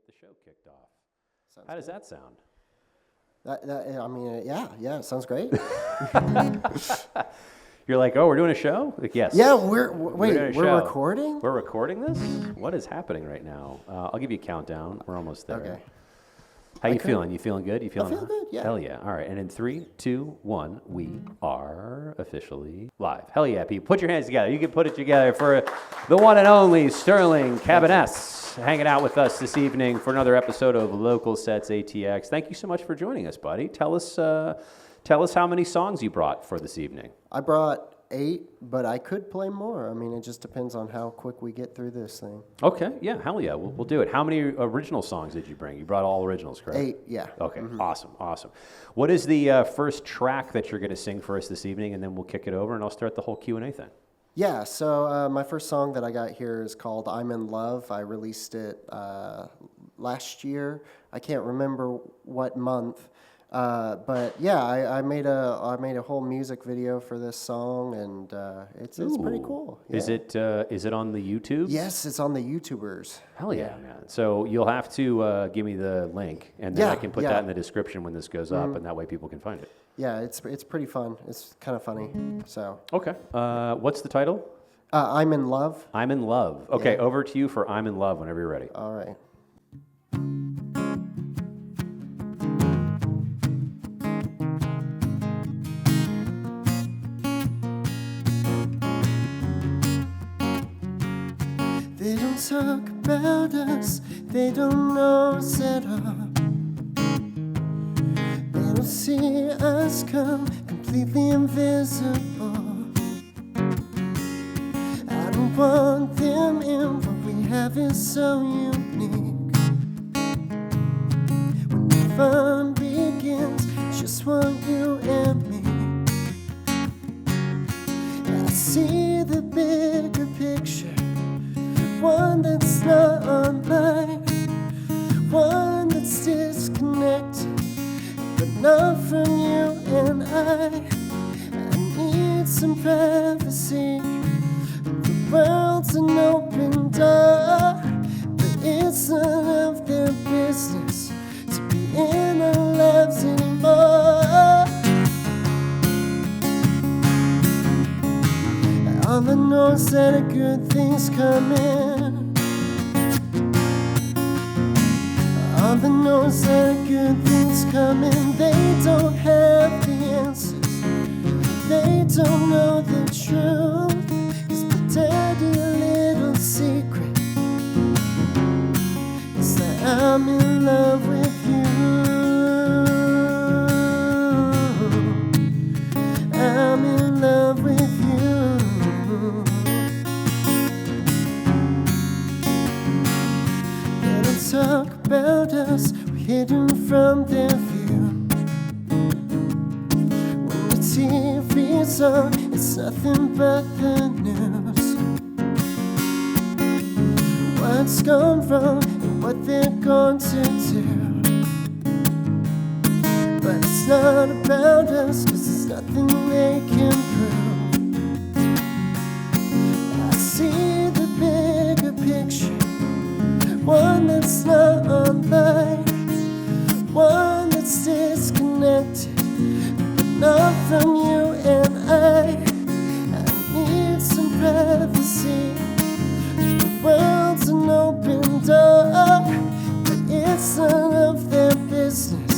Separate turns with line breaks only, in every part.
the show kicked off.
Sounds
How does
good.
that sound?
Yeah, it sounds great.
You're like, oh, we're doing a show? Like, yes.
Yeah,
We're
we're recording?
We're recording this? What is happening right now? I'll give you a countdown. We're almost there.
Okay.
How you feeling? You feeling good? You feeling?
I feel good, yeah.
Hell yeah. All right. And in 3, 2, 1, we are officially live. Hell yeah, people. Put your hands together. You can put it together for the one and only Sterling Cabinness hanging out with us this evening for another episode of Local Sets ATX. Thank you so much for joining us, buddy. Tell us how many songs you brought for this evening.
I brought 8, but I could play more. I mean, it just depends on how quick we get through this thing.
Okay, yeah, hell yeah, we'll do it. How many original songs did you bring? You brought all originals, correct?
8, yeah.
Okay, awesome. What is the first track that you're going to sing for us this evening, and then we'll kick it over, and I'll start the whole Q&A thing.
Yeah, so my first song that I got here is called I'm in Love. I released it last year. I can't remember what month. But yeah, I made a whole music video for this song, and it's pretty cool. Yeah.
Is it on the YouTube?
Yes, it's on the YouTubers.
Hell yeah, man! So you'll have to give me the link, and then I can put that in the description when this goes up, and that way people can find it.
Yeah, it's pretty fun. It's kind of funny. So
okay, what's the title?
I'm in Love.
I'm in Love. Okay, over to you for I'm in Love whenever you're ready.
All right. They don't talk about us, they don't know us at all. They don't see us come completely invisible. I don't want them in, what we have is so unique. When the fun begins, just want you and me. And I see the bigger picture, one that's not online, one that's disconnected, but not from you and I need some privacy. The world's an open door, but it's none of their business to be in our lives anymore. All I know is that good things coming. All I know is that good things coming. They don't have the answers, they don't know the truth. 'Cause my dirty little secret is that I'm in love with you. I'm in love with you. They don't talk about us, we're hidden from their view. When the TV's on, it's nothing but the news. What's gone wrong and what they're going to do. But it's not about us, 'cause there's nothing they can prove. I see the bigger picture, one that's not online, one that's disconnected, but not from you and I need some privacy. The world's an open door, but it's none of their business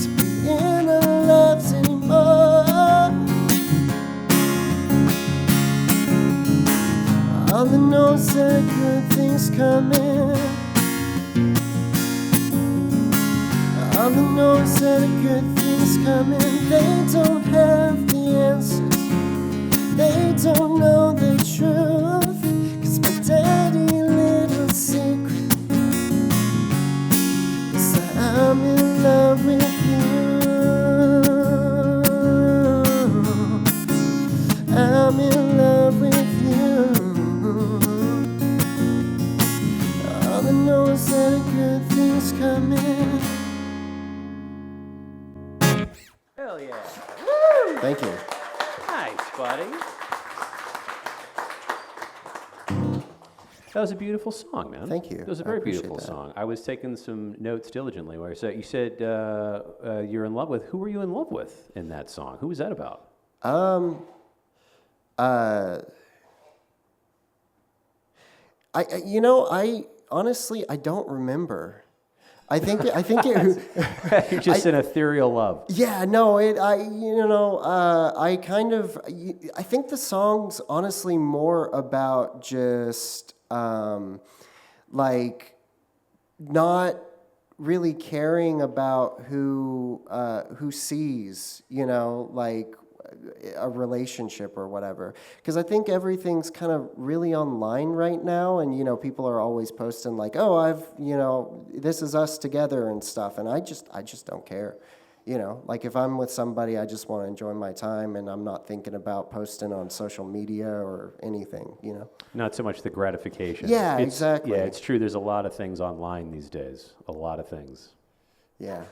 to be in our lives anymore. All I know is that good things coming. All I know is that good things coming. They don't have the answers, they don't know the truth. 'Cause my dirty little secret is that I'm in love with you. I'm in love with you. All I know is that good things coming.
Hell yeah. Woo!
Thank you.
Nice, buddy. That was a beautiful song, man.
Thank you.
It was a
I
very
appreciate
beautiful
that.
song. I was taking some notes diligently. Where you said you're in love with. Who were you in love with in that song? Who was that about?
Uh, I honestly, I don't remember. I think it.
You're just an ethereal love.
Yeah, no, I kind of, I think the song's honestly more about just, like, not really caring about who sees, like, a relationship or whatever. Because I think everything's kind of really online right now, and people are always posting like, "Oh, this is us together" and stuff, and I just don't care. Like if I'm with somebody, I just want to enjoy my time, and I'm not thinking about posting on social media or anything.
Not so much the gratification.
Yeah, exactly.
Yeah, it's true. There's a lot of things online these days. A lot of things.
Yeah.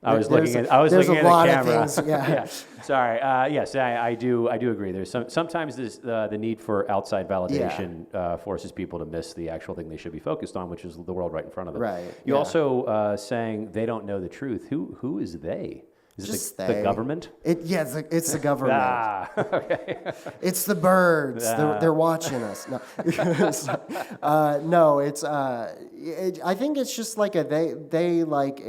I was looking at the camera.
Of things, yeah.
Sorry. Yes, I do agree. There's sometimes this, the need for outside validation forces people to miss the actual thing they should be focused on, which is the world right in front of them.
Right.
You also saying they don't know the truth. Who is they? Is
Just
it the government?
It's the government.
Okay.
It's the birds. They're watching us. No, no. It's. I think it's just like they like.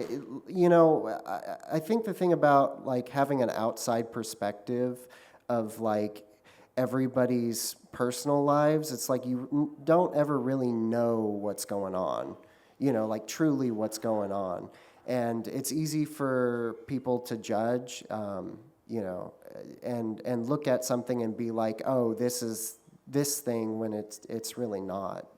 I think the thing about like having an outside perspective of like everybody's personal lives, it's like you don't ever really know what's going on. Like truly what's going on. And it's easy for people to judge, and look at something and be like, oh, this is this thing when it's really not,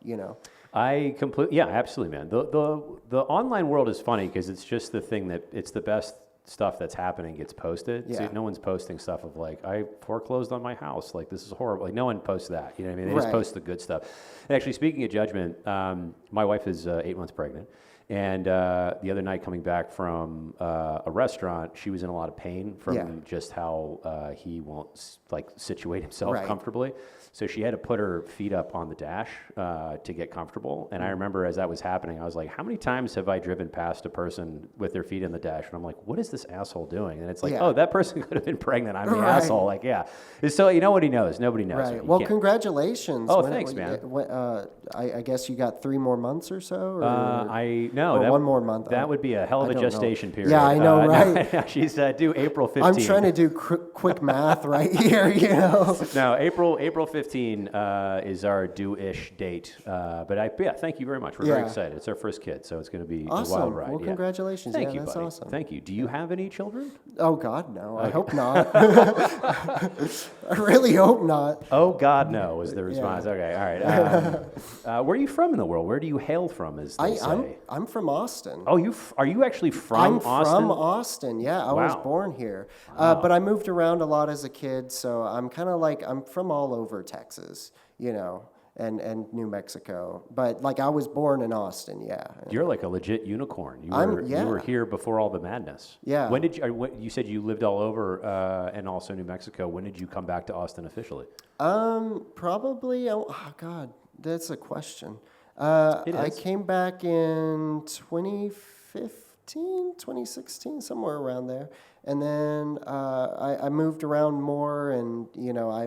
I completely, absolutely, man. The online world is funny because it's just the thing that it's the best stuff that's happening gets posted.
Yeah.
So no one's posting stuff of like, I foreclosed on my house. Like, this is horrible. Like, no one posts that. You know what I mean? They just post the good stuff. And actually, speaking of judgment, my wife is 8 months pregnant. And the other night, coming back from a restaurant, she was in a lot of pain from just how he won't situate himself comfortably. So she had to put her feet up on the dash to get comfortable. And I remember as that was happening, I was like, how many times have I driven past a person with their feet in the dash? And I'm like, what is this asshole doing? And it's like, oh, that person could have been pregnant. I'm the asshole. Like, So you know what he knows? Nobody knows.
Right. Well, congratulations.
Oh, thanks, man.
I guess you got 3 more months or so? Or,
or
1 more month.
That would be a hell of a gestation period.
Yeah, I know, right?
No, she's due April 15.
I'm trying to do quick math right here,
No, April 15 is our due-ish date. But thank you very much. We're very excited. It's our first kid, so it's going to be a wild ride.
Well, congratulations.
Thank you,
that's
buddy.
awesome.
Thank you. Do you have any children?
Oh, God, no. Okay. I hope not. I really hope not.
Oh, God, no, was the response. Okay, all right. Where are you from in the world? Where do you hail from, as they say?
I'm from Austin.
Oh, are you actually from Austin?
I'm from Austin, yeah. I was born here. But I moved around a lot as a kid, so I'm kind of like, I'm from all over Texas, and New Mexico. But like I was born in Austin, yeah.
You're like a legit unicorn. You were here before all the madness.
Yeah.
When did you said you lived all over and also New Mexico. When did you come back to Austin officially?
Probably, oh God, that's a question. I came back in 2016, somewhere around there. And then I moved around more, and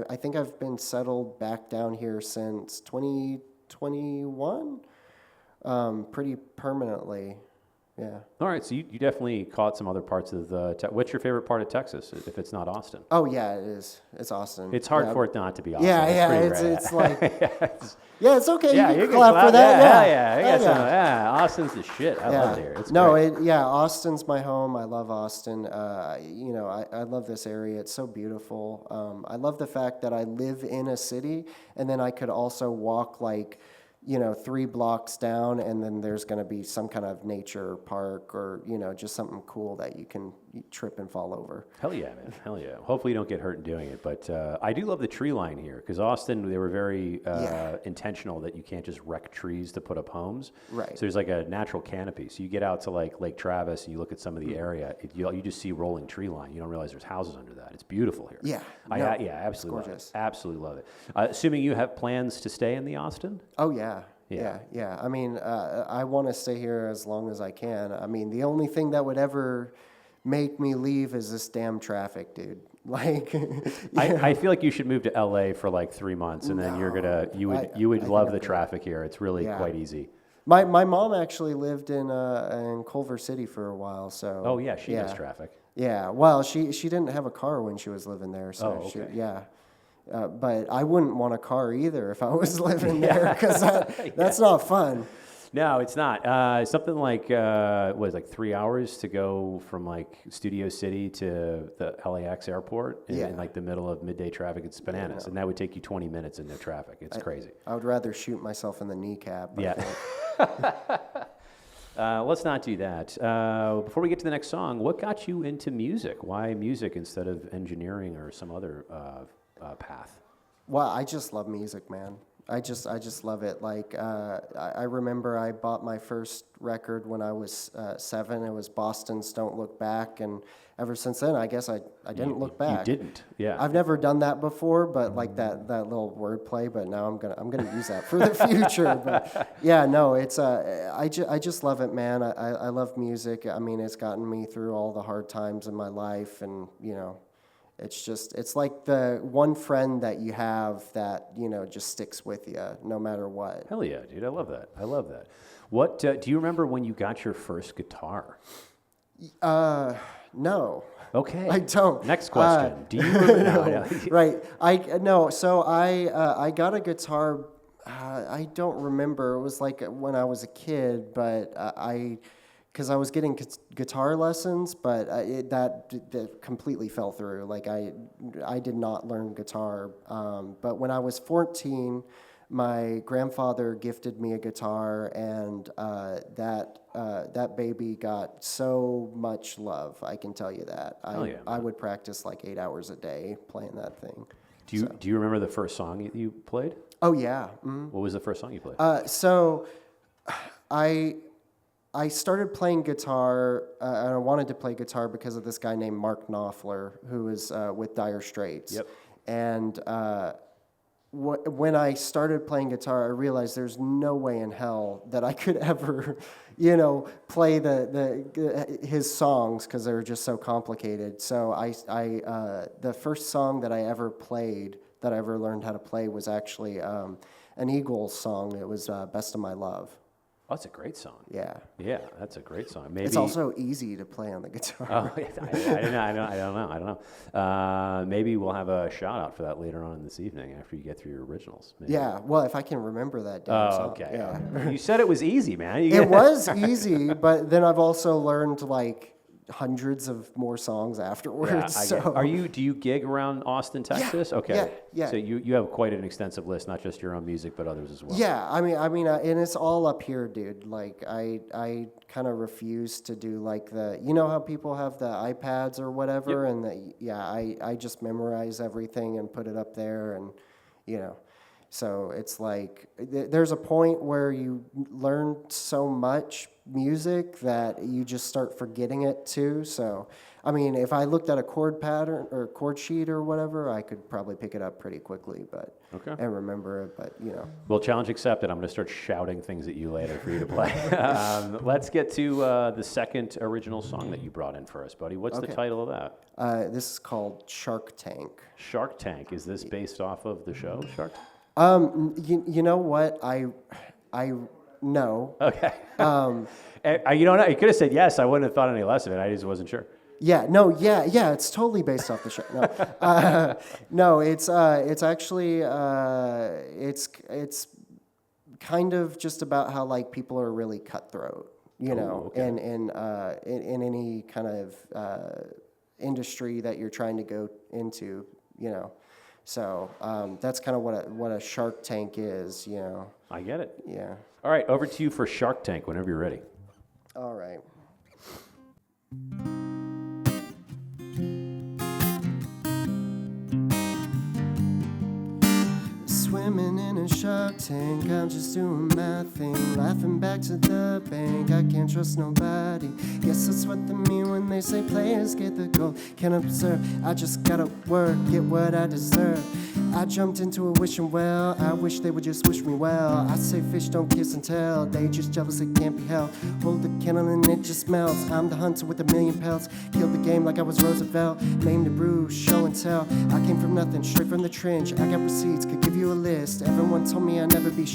I think I've been settled back down here since 2021, pretty permanently. Yeah.
All right, so you definitely caught some other parts of what's your favorite part of Texas, if it's not Austin?
Oh, yeah, it is. It's Austin.
It's hard for it not to be Austin.
Yeah, it's like... it's okay.
Yeah,
you can clap for that.
Austin's the shit. I love it here. It's
great. Austin's my home. I love Austin. I love this area. It's so beautiful. I love the fact that I live in a city, and then I could also walk 3 blocks down, and then there's going to be some kind of nature park or, just something cool that you can trip and fall over.
Hell yeah, man. Hell yeah. Hopefully you don't get hurt in doing it. But I do love the tree line here because Austin, they were very intentional that you can't just wreck trees to put up homes.
Right.
So there's like a natural canopy. So you get out to like Lake Travis and you look at some of the area, you just see rolling tree line. You don't realize there's houses under that. It's beautiful here.
Yeah.
Absolutely love
gorgeous.
it. Absolutely love it. Assuming you have plans to stay in the Austin?
Oh, yeah. Yeah. I mean, I want to stay here as long as I can. I mean, the only thing that would ever make me leave is this damn traffic, dude. Like,
I feel like you should move to LA for like 3 months, and then you would love the traffic here. It's really quite easy.
My mom actually lived in Culver City for a while, so.
Oh yeah, she knows traffic.
Yeah, well, she didn't have a car when she was living there, so but I wouldn't want a car either if I was living there because that's not fun.
No, it's not. Something like like 3 hours to go from like Studio City to the LAX airport in like the middle of midday traffic. It's bananas, and that would take you 20 minutes in no traffic. It's crazy.
I would rather shoot myself in the kneecap.
Yeah. Let's not do that. Before we get to the next song, what got you into music? Why music instead of engineering or some other path?
Well, I just love music, man. I just love it. Like, I remember I bought my first record when I was 7. It was Boston's "Don't Look Back," and ever since then, I guess I didn't look back.
You didn't, yeah.
I've never done that before, but like that little wordplay. But now I'm gonna use that for the future. But yeah, no, it's I just love it, man. I love music. I mean, it's gotten me through all the hard times in my life, and it's like the one friend that you have that, just sticks with you no matter what.
Hell yeah, dude. I love that. What, do you remember when you got your first guitar?
No.
Okay.
I don't.
Next question. Do you remember?
Right. So I got a guitar. I don't remember. It was like when I was a kid, but because I was getting guitar lessons, but that completely fell through. Like I did not learn guitar. But when I was 14, my grandfather gifted me a guitar, and that baby got so much love. I can tell you that. I would practice like 8 hours a day playing that thing.
Do you remember the first song you played?
Oh yeah. Mm-hmm.
What was the first song you played?
So I started playing guitar, and I wanted to play guitar because of this guy named Mark Knopfler, who was with Dire Straits.
Yep.
And when I started playing guitar, I realized there's no way in hell that I could ever, play his songs because they were just so complicated. So the first song that I ever played, that I ever learned how to play, was actually an Eagles song. It was "Best of My Love."
Oh, that's a great song.
Yeah.
Yeah, that's a great song. Maybe
it's also easy to play on the guitar.
Oh, I don't know. Maybe we'll have a shout out for that later on this evening after you get through your originals. Maybe.
Yeah. Well, if I can remember that damn song.
Okay.
Yeah.
You said it was easy, man.
It was easy, but then I've also learned like hundreds of more songs afterwards.
Do you gig around Austin, Texas?
Yeah,
okay.
Yeah.
So you have quite an extensive list, not just your own music, but others as well.
Yeah, I mean, and it's all up here, dude. Like, I kind of refuse to do like how people have the iPads or whatever,
yep.
And I just memorize everything and put it up there, and so it's like there's a point where you learn so much music that you just start forgetting it too. So, I mean, if I looked at a chord pattern or chord sheet or whatever, I could probably pick it up pretty quickly, and remember it. But
Well, challenge accepted. I'm going to start shouting things at you later for you to play. Let's get to the second original song that you brought in for us, buddy. What's the title of that?
This is called Shark Tank.
Shark Tank. Is this based off of the show Shark Tank?
You know what? I no.
Okay. You don't know. You could have said yes. I wouldn't have thought any less of it. I just wasn't sure.
Yeah. No. Yeah. It's totally based off the show. No. No. It's actually it's kind of just about how like people are really cutthroat,
okay.
in any kind of industry that you're trying to go into, So that's kind of what a Shark Tank is,
I get it.
Yeah.
All right, over to you for Shark Tank whenever you're ready.
All right. Swimming in a shark tank, I'm just doing my thing. Laughing back to the bank, I can't trust nobody. Guess that's what they mean when they say players get the goal. Can't observe, I just gotta work, get what I deserve. I jumped into a wishing well, I wish they would just wish me well. I say fish don't kiss and tell, they just jealous, it can't be held. Hold the candle and it just melts, I'm the hunter with a million pelts. Killed the game like I was Roosevelt, named the bruise, show and tell. I came from nothing, straight from the trench, I got receipts, could give you a list. Everyone told me I'd never be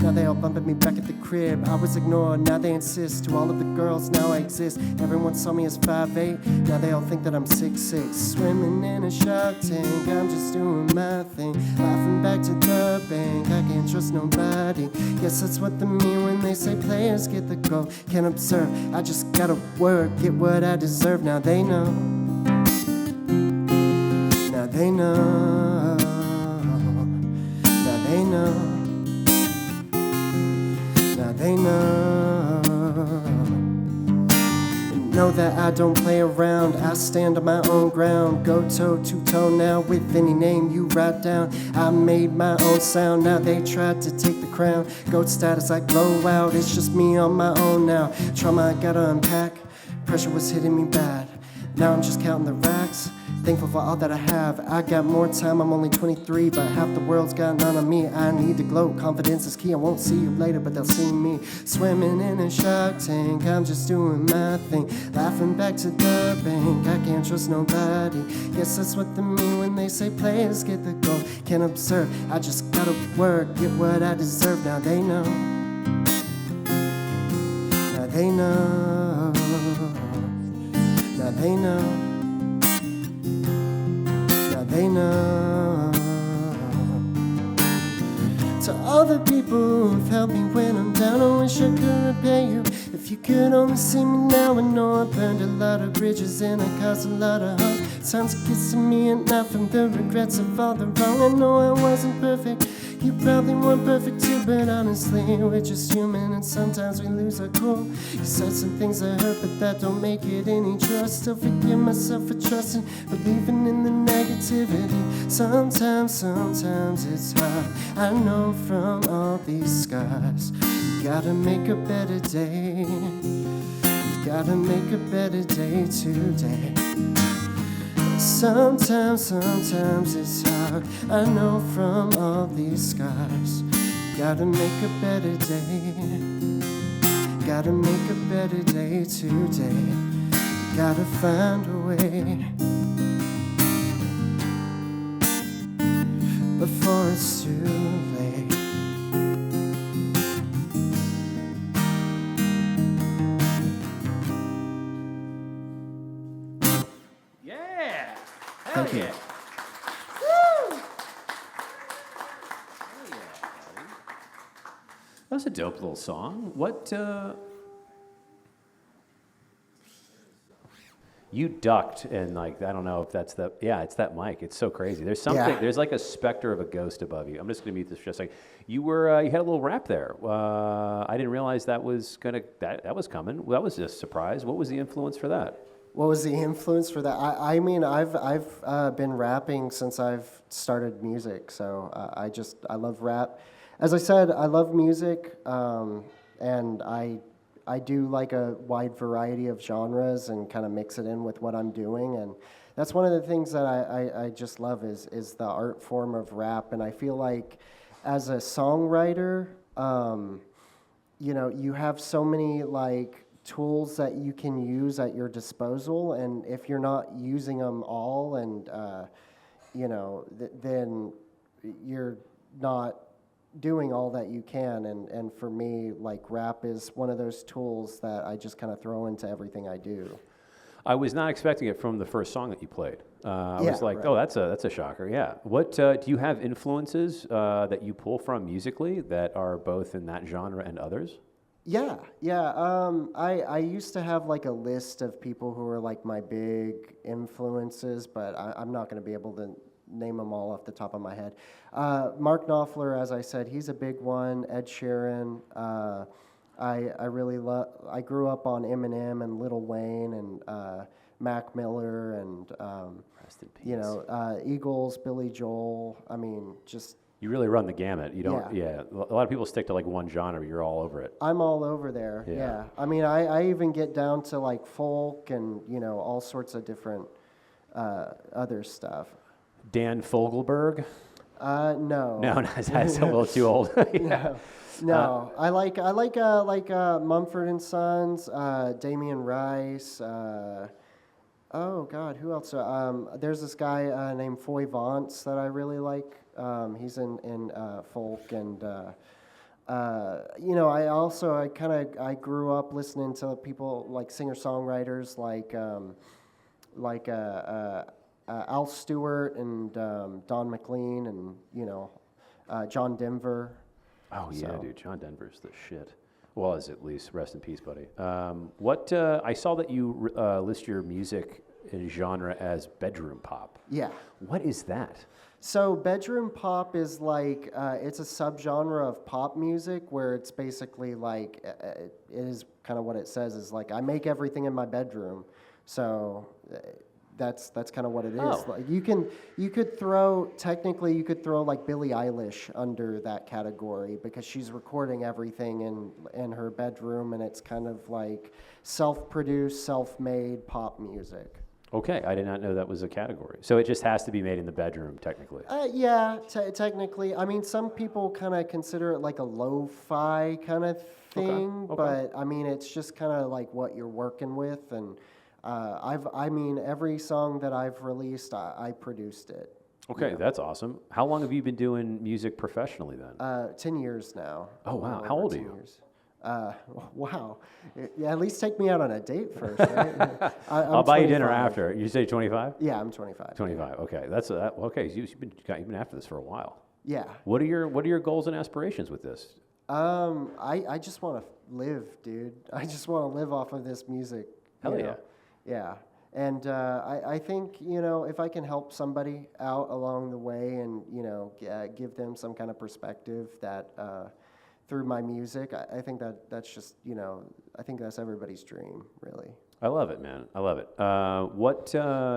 now they all bumping me back at the crib. I was ignored, now they insist. To all of the girls, now I exist. Everyone saw me as 5'8", now they all think that I'm 6'6". Swimming in a shark tank, I'm just doing my thing. Laughing back to the bank, I can't trust nobody. Guess that's what they mean when they say players get the goal. Can't observe, I just gotta work, get what I deserve. Now they know. Now they know. Now they know. Now they know that I don't play around. I stand on my own ground. Go toe to toe now with any name you write down. I made my own sound. Now they tried to take the crown. Goat status, I glow out. It's just me on my own now. Trauma I gotta unpack. Pressure was hitting me bad. Now I'm just counting the racks. Thankful for all that I have. I got more time, I'm only 23, but half the world's got none of me. I need to glow, confidence is key. I won't see you later, but they'll see me. Swimming in a shark tank, I'm just doing my thing. Laughing back to the bank, I can't trust nobody. Guess that's what they mean when they say players get the goal. Can't observe, I just gotta work, get what I deserve. Now they know. Now they know. Now they know. They know. To all the people who've helped me when I'm down, I wish I could repay you. If you could only see me now, I know I burned a lot of bridges and I caused a lot of harm. Times it gets to me and not from the regrets of all the wrong. I know I wasn't perfect, you probably weren't perfect too, but honestly, we're just human and sometimes we lose our cool. You said some things that hurt, but that don't make it any true. I still forgive myself for trusting, believing in the negativity. Sometimes it's hard, I know from all these scars. You gotta make a better day. You gotta make a better day today. Sometimes it's hard, I know from all these scars. Gotta make a better day. Gotta make a better day today. Gotta find a way before it's too late.
Yeah! Hell
Thank you.
yeah! Woo! Hell yeah, buddy. That was a dope little song. What, you ducked and like, I don't know if that's the, yeah, it's that mic. It's so crazy. There's something,
Yeah.
there's like a specter of a ghost above you. I'm just gonna mute this for just a second. You were, you had a little rap there. I didn't realize that was gonna, that was coming. Well, that was a surprise. What was the influence for that?
What was the influence for that? I mean, I've been rapping since I've started music, so I love rap. As I said, I love music, and I do like a wide variety of genres and kind of mix it in with what I'm doing, and that's one of the things that I just love is the art form of rap, and I feel like as a songwriter, you know, you have so many like tools that you can use at your disposal, and if you're not using them all, and you know, then you're not doing all that you can. And for me, like, rap is one of those tools that I just kind of throw into everything I do.
I was not expecting it from the first song that you played. I
Yeah,
was like,
right.
oh, that's a shocker. Yeah. What do you have influences that you pull from musically that are both in that genre and others?
Yeah. I used to have like a list of people who were like my big influences, but I'm not going to be able to name them all off the top of my head. Mark Knopfler, as I said, he's a big one. Ed Sheeran. I really love. I grew up on Eminem and Lil Wayne and Mac Miller and
Rest in peace.
you know, Eagles, Billy Joel. I mean, just
You really run the gamut. You don't. Yeah. A lot of people stick to like one genre. You're all over it.
I'm all over there.
Yeah.
Yeah. I mean, I even get down to like folk and all sorts of different other stuff.
Dan Fogelberg.
No.
No, that's a little too old. Yeah.
No. I like Mumford and Sons, Damian Rice. Oh God, who else? There's this guy named Foy Vance that I really like. He's in folk, and I grew up listening to people like singer-songwriters like Al Stewart and Don McLean and John Denver.
Oh yeah, dude, John Denver's the shit. Was at least. Rest in peace, buddy. I saw that you list your music genre as bedroom pop.
Yeah.
What is that?
So bedroom pop is like it's a subgenre of pop music where it's basically like it is kind of what it says is like I make everything in my bedroom. So that's kind of what it is.
Oh.
Like you could throw like Billie Eilish under that category because she's recording everything in her bedroom, and it's kind of like self-produced, self-made pop music.
Okay, I did not know that was a category. So it just has to be made in the bedroom, technically.
Yeah, technically. I mean, some people kind of consider it like a lo-fi kind of thing,
Okay.
but I mean, it's just kind of like what you're working with. And every song that I've released, I produced it.
Okay, that's awesome. How long have you been doing music professionally then?
10 years now.
Oh, wow.
Over
How old are
10
you?
years. Wow. Yeah, at least take me out on a date first, right?
I'll buy you dinner after. You say 25?
Yeah, I'm 25.
25. Okay, that's okay. So you've been after this for a while.
Yeah.
What are your goals and aspirations with this?
I just want to live, dude. I just want to live off of this music.
Hell
you know? Yeah. And I think, if I can help somebody out along the way and, give them some kind of perspective that through my music, I think that's just, I think that's everybody's dream, really.
I love it, man. I love it.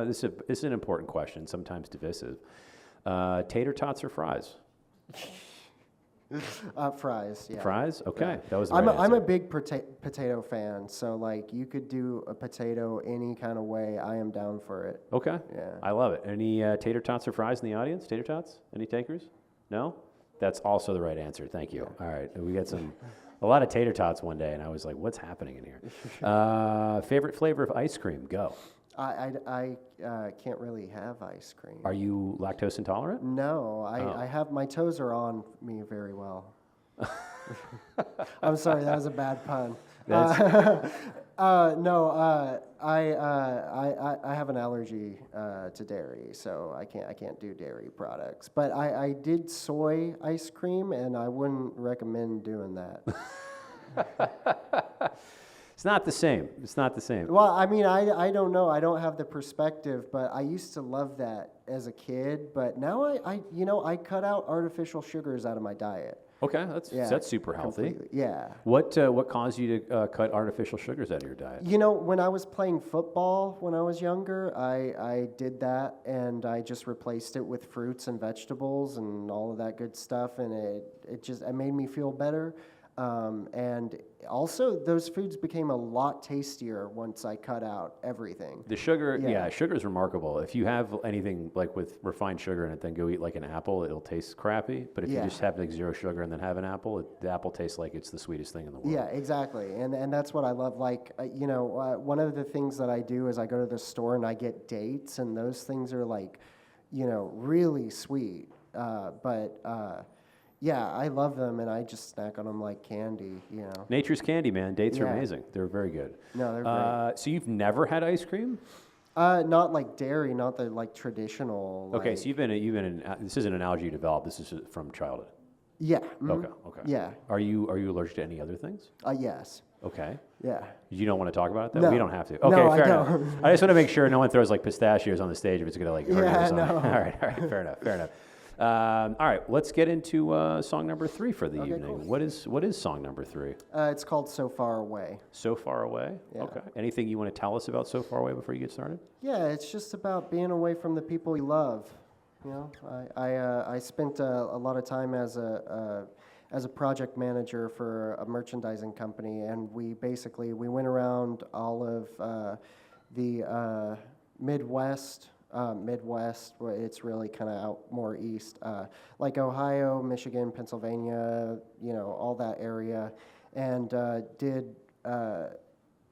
This is an important question, sometimes divisive. Tater tots or fries?
Fries, yeah.
Fries? Okay,
Yeah.
that was the
I'm
right
a
answer.
big potato fan, so like you could do a potato any kind of way. I am down for it.
Okay.
Yeah.
I love it. Any tater tots or fries in the audience? Tater tots? Any takers? No? That's also the right answer. Thank you. All right. We got a lot of tater tots one day, and I was like, what's happening in here? Favorite flavor of ice cream? Go.
I can't really have ice cream.
Are you lactose intolerant?
No, I have my toes are on me very well. I'm sorry, that was a bad pun. No, I have an allergy to dairy, so I can't do dairy products. But I did soy ice cream, and I wouldn't recommend doing that.
It's not the same. It's not the same.
Well, I mean, I don't know. I don't have the perspective, but I used to love that as a kid. But now I cut out artificial sugars out of my diet.
Okay, that's super healthy.
Completely. Yeah.
What caused you to cut artificial sugars out of your diet?
When I was playing football when I was younger, I did that, and I just replaced it with fruits and vegetables and all of that good stuff, and it made me feel better. And also, those foods became a lot tastier once I cut out everything.
The sugar, sugar is remarkable. If you have anything like with refined sugar in it, then go eat like an apple, it'll taste crappy. But if you just have like 0 sugar and then have an apple, the apple tastes like it's the sweetest thing in the world.
Yeah, exactly. And that's what I love. Like, one of the things that I do is I go to the store and I get dates, and those things are like, really sweet. Yeah, I love them, and I just snack on them like candy,
Nature's candy, man. Dates are amazing. They're very good.
No, they're great.
So you've never had ice cream?
Not like dairy, not the like traditional.
Okay, so you've been this isn't an allergy you developed. This is from childhood.
Yeah.
Okay.
Yeah.
Are you allergic to any other things?
Yes.
Okay.
Yeah.
You don't want to talk about it, though?
No.
We don't have to. Okay,
No,
fair
I
enough.
don't.
I just want to make sure no one throws like pistachios on the stage if it's going to like hurt you or
Yeah,
something.
no.
All right, fair enough. All right, let's get into song number 3 for the evening.
Cool.
What is song number 3?
It's called So Far Away.
So Far Away?
Yeah.
Okay. Anything you want to tell us about So Far Away before you get started?
Yeah, it's just about being away from the people you love, You know, I spent a lot of time as a project manager for a merchandising company, and we went around all of the Midwest. Midwest, where it's really kind of out more east, like Ohio, Michigan, Pennsylvania, you know, all that area, and did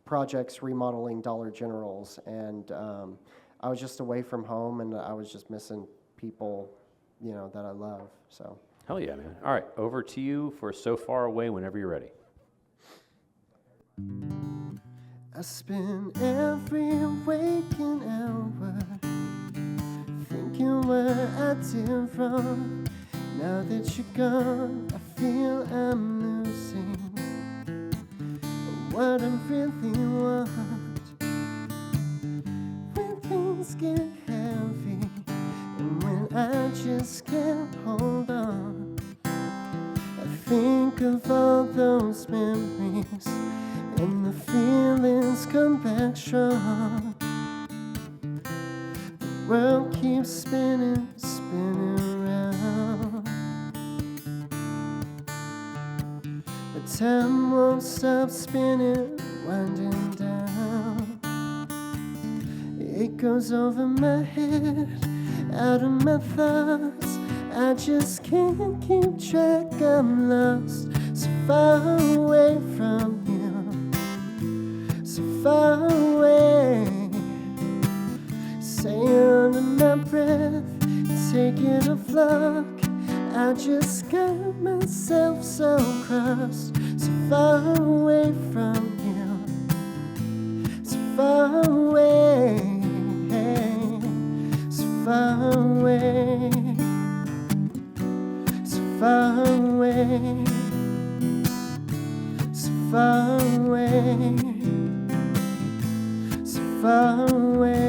projects remodeling Dollar Generals, and I was just away from home, and I was just missing people, you know, that I love. So.
Hell yeah, man. All right, over to you for So Far Away whenever you're ready.
I spend every waking hour thinking what I did wrong. Now that you're gone, I feel I'm losing what I really want. When things get heavy and when I just can't hold on, I think of all those memories and the feelings come back strong. The world keeps spinning, spinning around, but time won't stop spinning, winding down. It goes over my head, out of my thoughts. I just can't keep track, I'm lost, so far away from you, so far away. Say under my breath, take it a flock. I just got myself so crossed, so far away from you, so far away, so far away, so far away, so far away, so far away.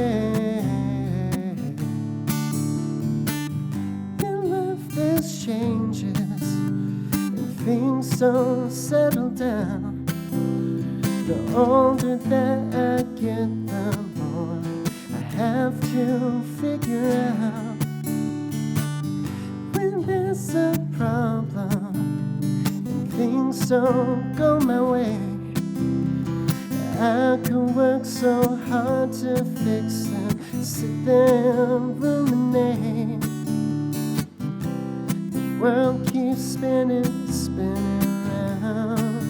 There's changes and things don't settle down. The older that I get, the more I have to figure out. When there's a problem and things don't go my way, I could work so hard to fix them, sit there and ruminate. The world keeps spinning, spinning around,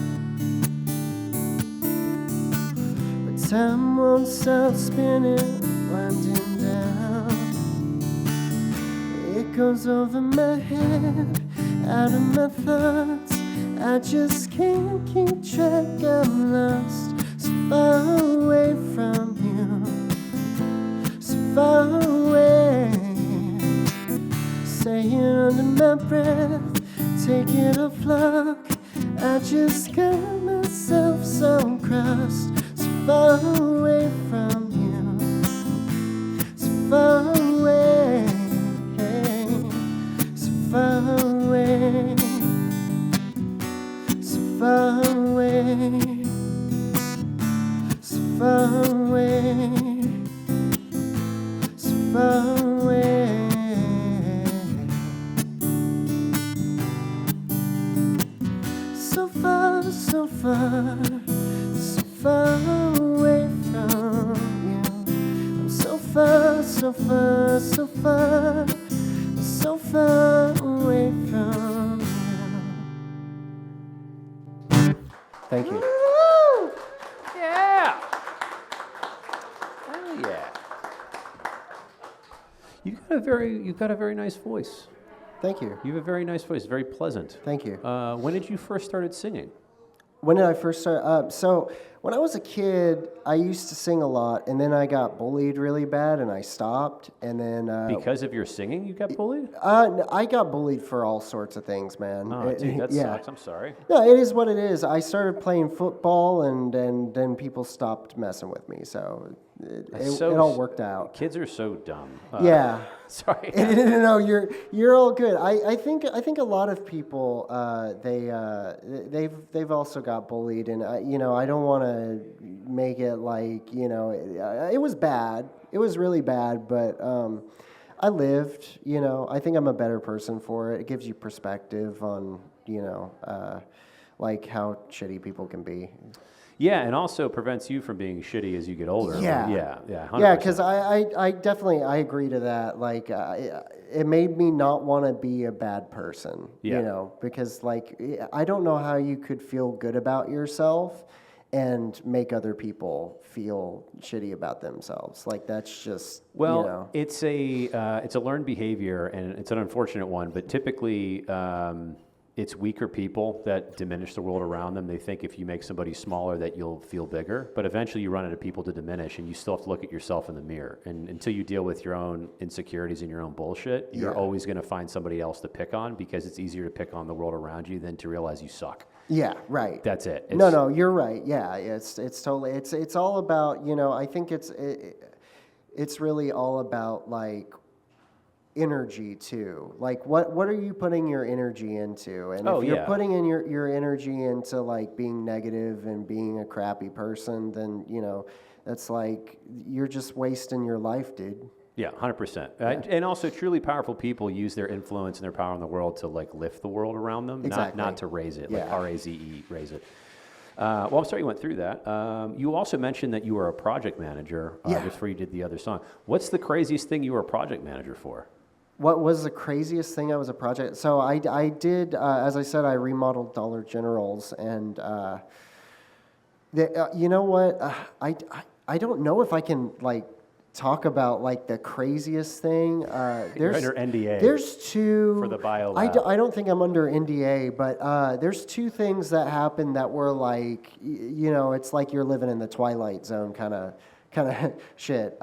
but time won't stop spinning, winding down. It goes over my head, out of my thoughts. I just can't keep track, I'm lost, so far away from you, so far away. Say it under my breath, take it a flock. I just got myself so crossed, so far away from you, so far away, so far away, so far away, so far away, so far away. So far, so far, so far away from you. I'm so far, so far, so far, so far away from you. Thank you.
Woo! Yeah! Hell yeah. You've got a very nice voice.
Thank you.
You have a very nice voice, very pleasant.
Thank you.
When did you first started singing?
When did I first start? So when I was a kid, I used to sing a lot, and then I got bullied really bad, and I stopped. And then
Because of your singing, you got bullied?
I got bullied for all sorts of things, man.
Oh, dude, that
yeah.
sucks. I'm sorry.
No, it is what it is. I started playing football, and then people stopped messing with me. So it all worked out.
Kids are so dumb.
Yeah.
Sorry.
No, you're all good. I think a lot of people they've also got bullied, and I don't want to make it like it was bad. It was really bad, but I lived, you know, I think I'm a better person for it. It gives you perspective on, you know, like how shitty people can be.
Yeah, and also prevents you from being shitty as you get older.
Yeah.
Yeah, 100%.
Yeah, because I definitely, I agree to that. Like, it made me not want to be a bad person,
Yeah.
you know, because like, I don't know how you could feel good about yourself and make other people feel shitty about themselves. Like, that's just,
Well,
you know.
it's a learned behavior, and it's an unfortunate one. But typically, it's weaker people that diminish the world around them. They think if you make somebody smaller, that you'll feel bigger. But eventually, you run into people to diminish, and you still have to look at yourself in the mirror. And until you deal with your own insecurities and your own bullshit, you're always going to find somebody else to pick on, because it's easier to pick on the world around you than to realize you suck.
Yeah, right.
That's it.
No, you're right. Yeah, it's totally, it's all about, you know, I think it's really all about like energy too. Like what are you putting your energy into? And if you're putting in your energy into like being negative and being a crappy person, then, you know, that's like you're just wasting your life, dude.
Yeah, 100%. And also, truly powerful people use their influence and their power in the world to like lift the world around them, not to raise it, like R-A-Z-E, raise it. Well, I'm sorry you went through that. You also mentioned that you were a project manager before you did the other song. What's the craziest thing you were a project manager for?
What was the craziest thing I was a project? So I did, as I said, I remodeled Dollar Generals, and you know what? I don't know if I can like talk about like the craziest thing.
You're under NDA.
There's two
for the bio
I
lab.
I don't think I'm under NDA, but there's two things that happened that were like, you know, it's like you're living in the Twilight Zone kind of shit.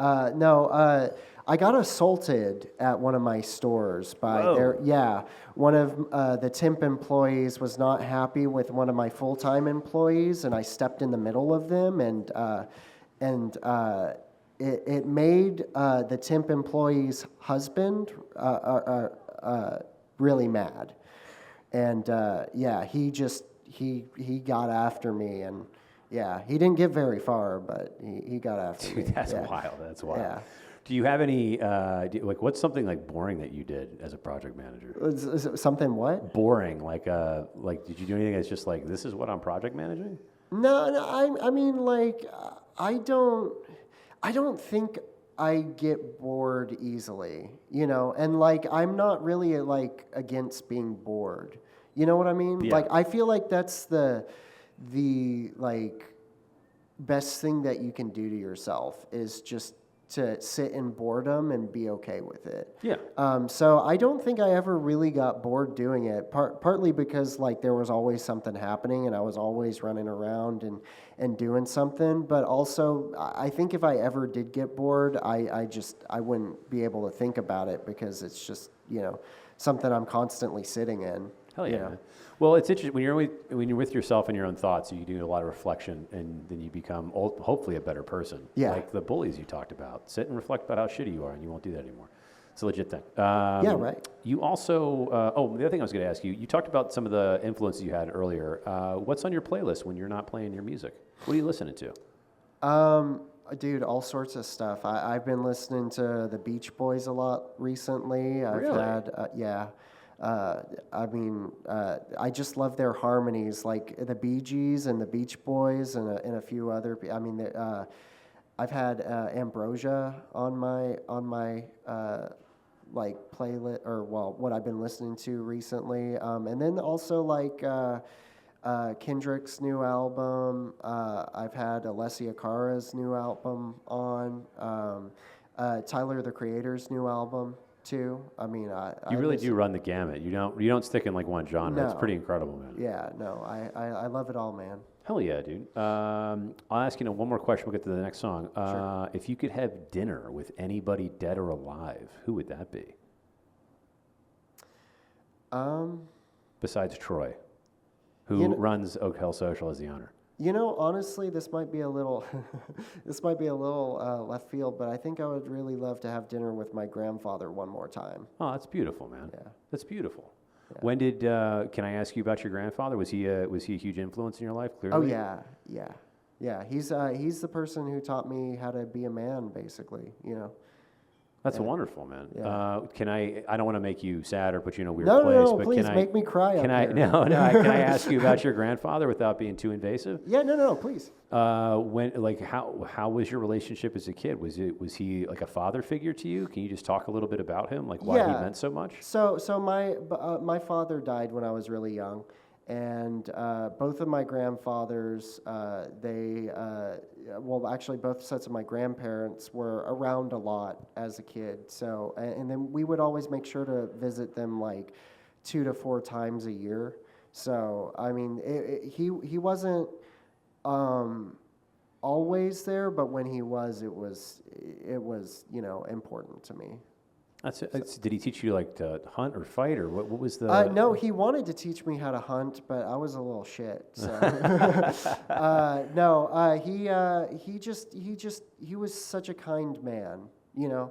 I got assaulted at one of my stores by one of the temp employees was not happy with one of my full-time employees, and I stepped in the middle of them, and it made the temp employee's husband really mad, and he got after me, and he didn't get very far, but he got after me.
That's wild. That's wild.
Yeah.
Do you have any what's something like boring that you did as a project manager?
Is it something what?
Boring, like did you do anything that's just like, this is what I'm project managing?
No, I mean like I don't think I get bored easily, you know, and like I'm not really like against being bored. You know what I mean?
Yeah.
Like I feel like that's the like best thing that you can do to yourself is just to sit in boredom and be okay with it.
Yeah.
So I don't think I ever really got bored doing it, partly because like there was always something happening and I was always running around and doing something, but also I think if I ever did get bored, I wouldn't be able to think about it because it's just, you know, something I'm constantly sitting in.
Hell yeah.
You know?
Man. Well, it's interesting when you're with yourself and your own thoughts, you do a lot of reflection, and then you become hopefully a better person.
Yeah.
Like the bullies you talked about. Sit and reflect about how shitty you are, and you won't do that anymore. It's a legit thing.
Yeah, right.
You also, the other thing I was going to ask you, you talked about some of the influences you had earlier. What's on your playlist when you're not playing your music? What are you listening to?
Dude, all sorts of stuff. I've been listening to the Beach Boys a lot recently. I've had, I just love their harmonies, like the Bee Gees and the Beach Boys and a few other. I've had Ambrosia on my like playlist, or well, what I've been listening to recently, and then also like Kendrick's new album. I've had Alessia Cara's new album on. Tyler the Creator's new album too. I mean,
You really do run the gamut. You don't stick in like one genre.
No.
It's pretty incredible, man.
Yeah, no, I love it all, man.
Hell yeah, dude. I'll ask you one more question. We'll get to the next song.
Sure.
If you could have dinner with anybody dead or alive, who would that be? Besides Troy, who runs Oak Hill Social as the owner.
You know, honestly, this might be a little, left field, but I think I would really love to have dinner with my grandfather one more time.
Oh, that's beautiful, man.
Yeah.
That's beautiful.
Yeah.
When did? Can I ask you about your grandfather? Was he a huge influence in your life? Clearly.
Oh yeah. He's the person who taught me how to be a man, basically. You know.
That's wonderful, man.
Yeah.
Can I don't want to make you sad or put you in a weird
No,
place,
no,
but
please
can
make me cry.
can
up
I,
here.
no, can I ask you about your grandfather without being too invasive?
Yeah, no, please.
How was your relationship as a kid? Was he like a father figure to you? Can you just talk a little bit about him, like why he
Yeah.
meant so much?
So my father died when I was really young, and both of my grandfathers, actually both sets of my grandparents were around a lot as a kid. So and then we would always make sure to visit them like 2 to 4 times a year. So I mean, he wasn't always there, but when he was, it was important to me.
Did he teach you like to hunt or fight or what was the?
No, he wanted to teach me how to hunt, but I was a little shit. So no, he was such a kind man. You know,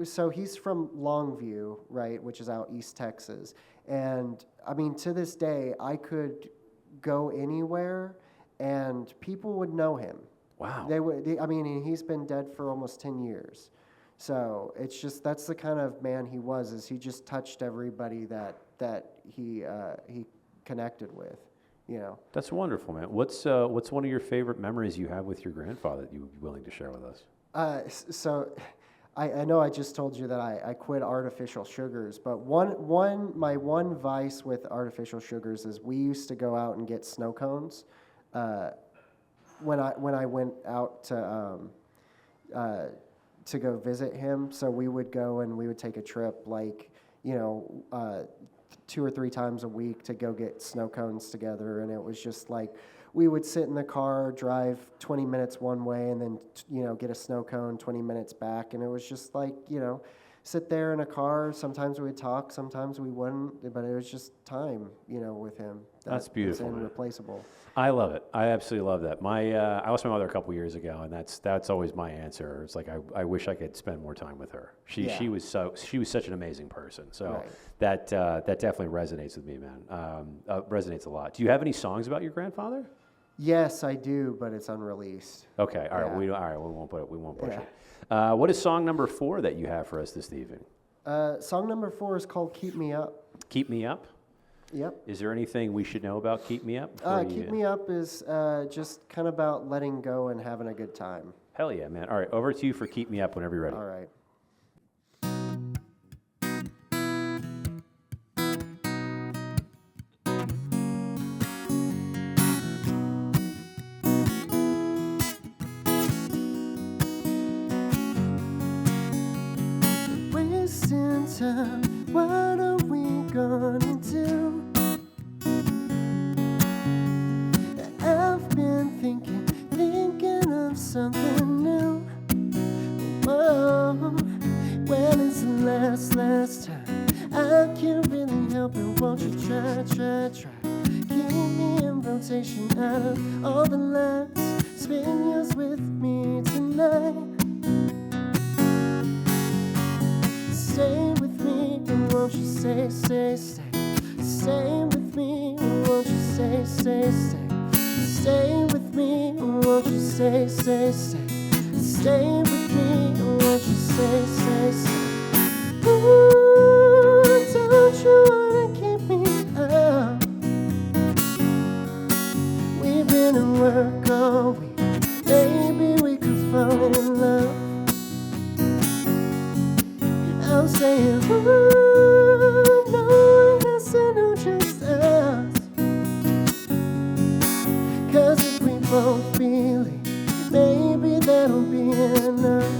so he's from Longview, right, which is out East Texas, and I mean to this day I could go anywhere and people would know him.
Wow.
I mean, and he's been dead for almost 10 years. So it's just, that's the kind of man he was, is he just touched everybody that he connected with, you know.
That's wonderful, man. What's one of your favorite memories you have with your grandfather that you would be willing to share with us?
So I know I just told you that I quit artificial sugars, but my one vice with artificial sugars is we used to go out and get snow cones. When I went out to go visit him, so we would go and we would take a trip, like 2 or 3 times a week to go get snow cones together, and it was just like we would sit in the car, drive 20 minutes one way, and then get a snow cone 20 minutes back, and it was just like sit there in a car. Sometimes we'd talk, sometimes we wouldn't, but it was just time with him.
That's beautiful.
It's irreplaceable.
I love it. I absolutely love that. I lost my mother a couple years ago, and that's always my answer. It's like I wish I could spend more time with her. She was such an amazing person. So
Right.
that definitely resonates with me, man. Resonates a lot. Do you have any songs about your grandfather?
Yes, I do, but it's unreleased.
Okay, all right.
Yeah.
We won't push
Yeah.
it. What is song number 4 that you have for us this evening?
Song number 4 is called "Keep Me Up."
Keep Me Up.
Yep.
Is there anything we should know about Keep Me Up?
Keep Me Up is just kind of about letting go and having a good time.
Hell yeah, man. All right, over to you for Keep Me Up whenever you're ready.
All right. Wasting time, what are we gonna do? I've been thinking of something new. Whoa, when is the last time? I can't really help it, won't you try? Keep me in rotation out of all the lights. Spend yours with me tonight. Stay with me, and won't you stay? Stay with me, and won't you stay? Stay with me, and won't you stay? Stay with me, and won't you stay? Ooh, don't you wanna keep me up? We've been at work all week. Maybe we could fall in love. I'm saying, ooh, no one has to know, just us. 'Cause if we both feel it, maybe that'll be enough.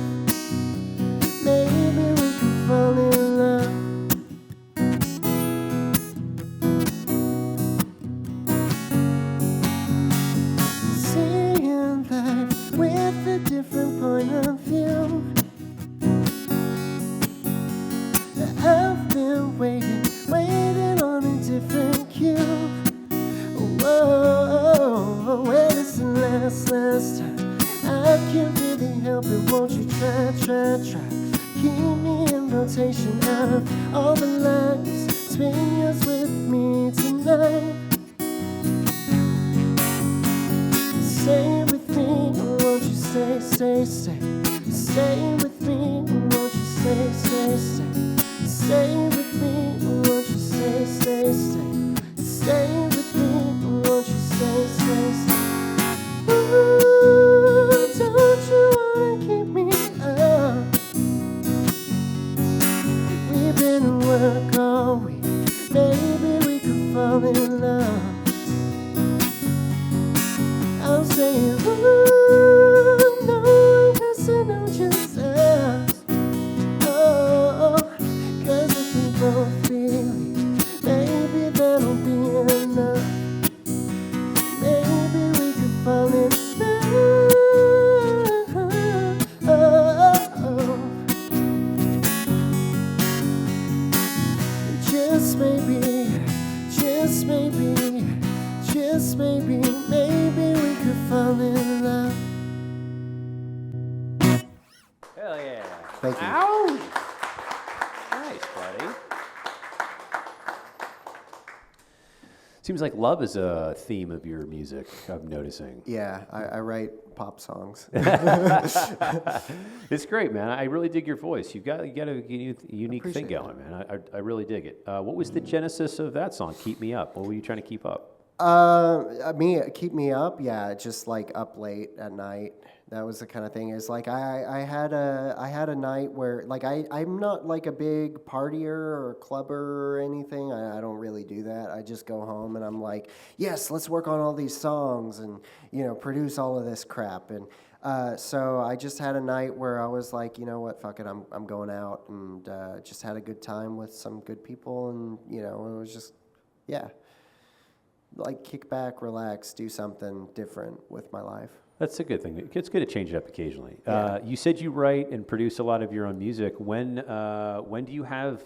Maybe we can fall in love. Seeing life with a different point of view. I've been waiting on a different cue. Whoa, when is the last time? I can't really help it, won't you try? Keep me in rotation out of all the lights. Spend yours with me tonight. Stay with me, stay, stay, stay with me? Won't you stay, stay, stay, stay with me? Won't you stay, stay, stay, stay with me? Won't you stay, stay, stay? Ooh, don't you wanna keep me up? We've been at work all week. Maybe we could fall in love. I'm saying, ooh, no one has to know just us. Oh, 'cause if we both believe, maybe that'll be enough. Maybe we could fall in love. Just maybe, just maybe, just maybe, maybe we could fall in love.
Hell yeah.
Thank you.
Ow! Nice, buddy. Seems like love is a theme of your music, I'm noticing.
Yeah, I write pop songs.
It's great, man. I really dig your voice. You got a unique thing
Appreciate
going, man. I really dig it. What was the genesis of that song, Keep Me Up? What were you trying to keep up?
Keep me up. Yeah, just like up late at night. That was the kind of thing. Is like I had a night where like I'm not like a big partier or clubber or anything. I don't really do that. I just go home and I'm like, yes, let's work on all these songs and produce all of this crap. And so I just had a night where I was like, you know what, fuck it, I'm going out and just had a good time with some good people and it was just like kick back, relax, do something different with my life.
That's a good thing. It's good to change it up occasionally.
Yeah.
You said you write and produce a lot of your own music. When do you have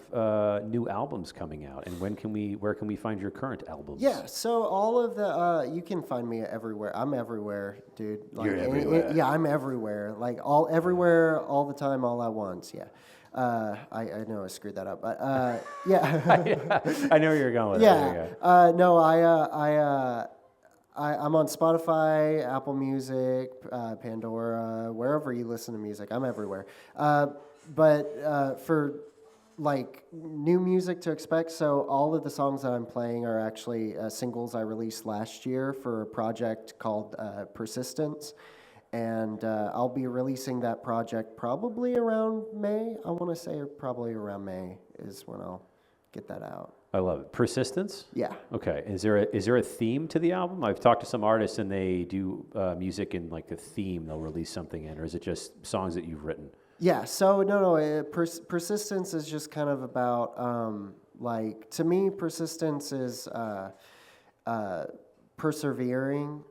new albums coming out, and where can we find your current albums?
Yeah, so all of the you can find me everywhere. I'm everywhere, dude. Like,
You're everywhere.
Yeah, I'm everywhere. Like everywhere, all the time, all at once. Yeah. I know I screwed that up, but yeah.
I know where you're going with
Yeah.
it.
No, I'm on Spotify, Apple Music, Pandora, wherever you listen to music. I'm everywhere. But for like new music to expect, so all of the songs that I'm playing are actually singles I released last year for a project called Persistence. And I'll be releasing that project probably around May. I want to say probably around May is when I'll get that out.
I love it. Persistence?
Yeah.
Okay. Is there a theme to the album? I've talked to some artists and they do music in like a theme. They'll release something in, or is it just songs that you've written?
Yeah. So no. Persistence is just kind of about like to me, persistence is persevering.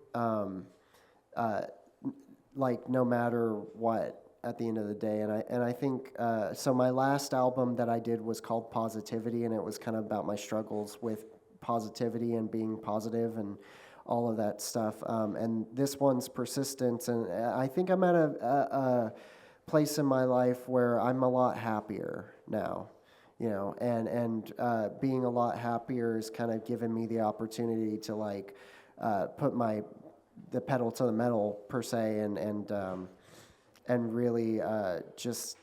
Like no matter what at the end of the day, and I think so. My last album that I did was called Positivity, and it was kind of about my struggles with positivity and being positive and all of that stuff. And this one's Persistence, and I think I'm at a place in my life where I'm a lot happier now. And being a lot happier is kind of given me the opportunity to like put the pedal to the metal per se, and really just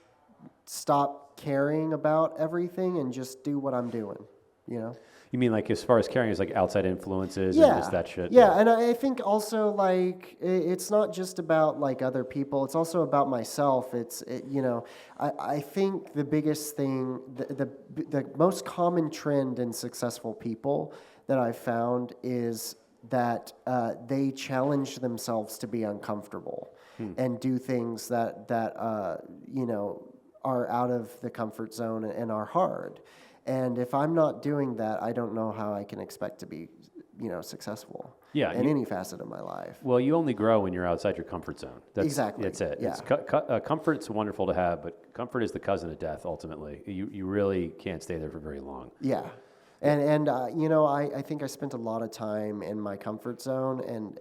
stop caring about everything and just do what I'm doing.
You mean like as far as caring as like outside influences
Yeah.
and just that shit?
Yeah, and I think also like it's not just about like other people. It's also about myself. I think the biggest thing, the most common trend in successful people that I've found is that they challenge themselves to be uncomfortable and do things that are out of the comfort zone and are hard. And if I'm not doing that, I don't know how I can expect to be, successful in any facet of my life.
Well, you only grow when you're outside your comfort zone.
Exactly.
That's it.
Yeah.
Comfort's wonderful to have, but comfort is the cousin of death, ultimately. You really can't stay there for very long.
Yeah. And I think I spent a lot of time in my comfort zone, and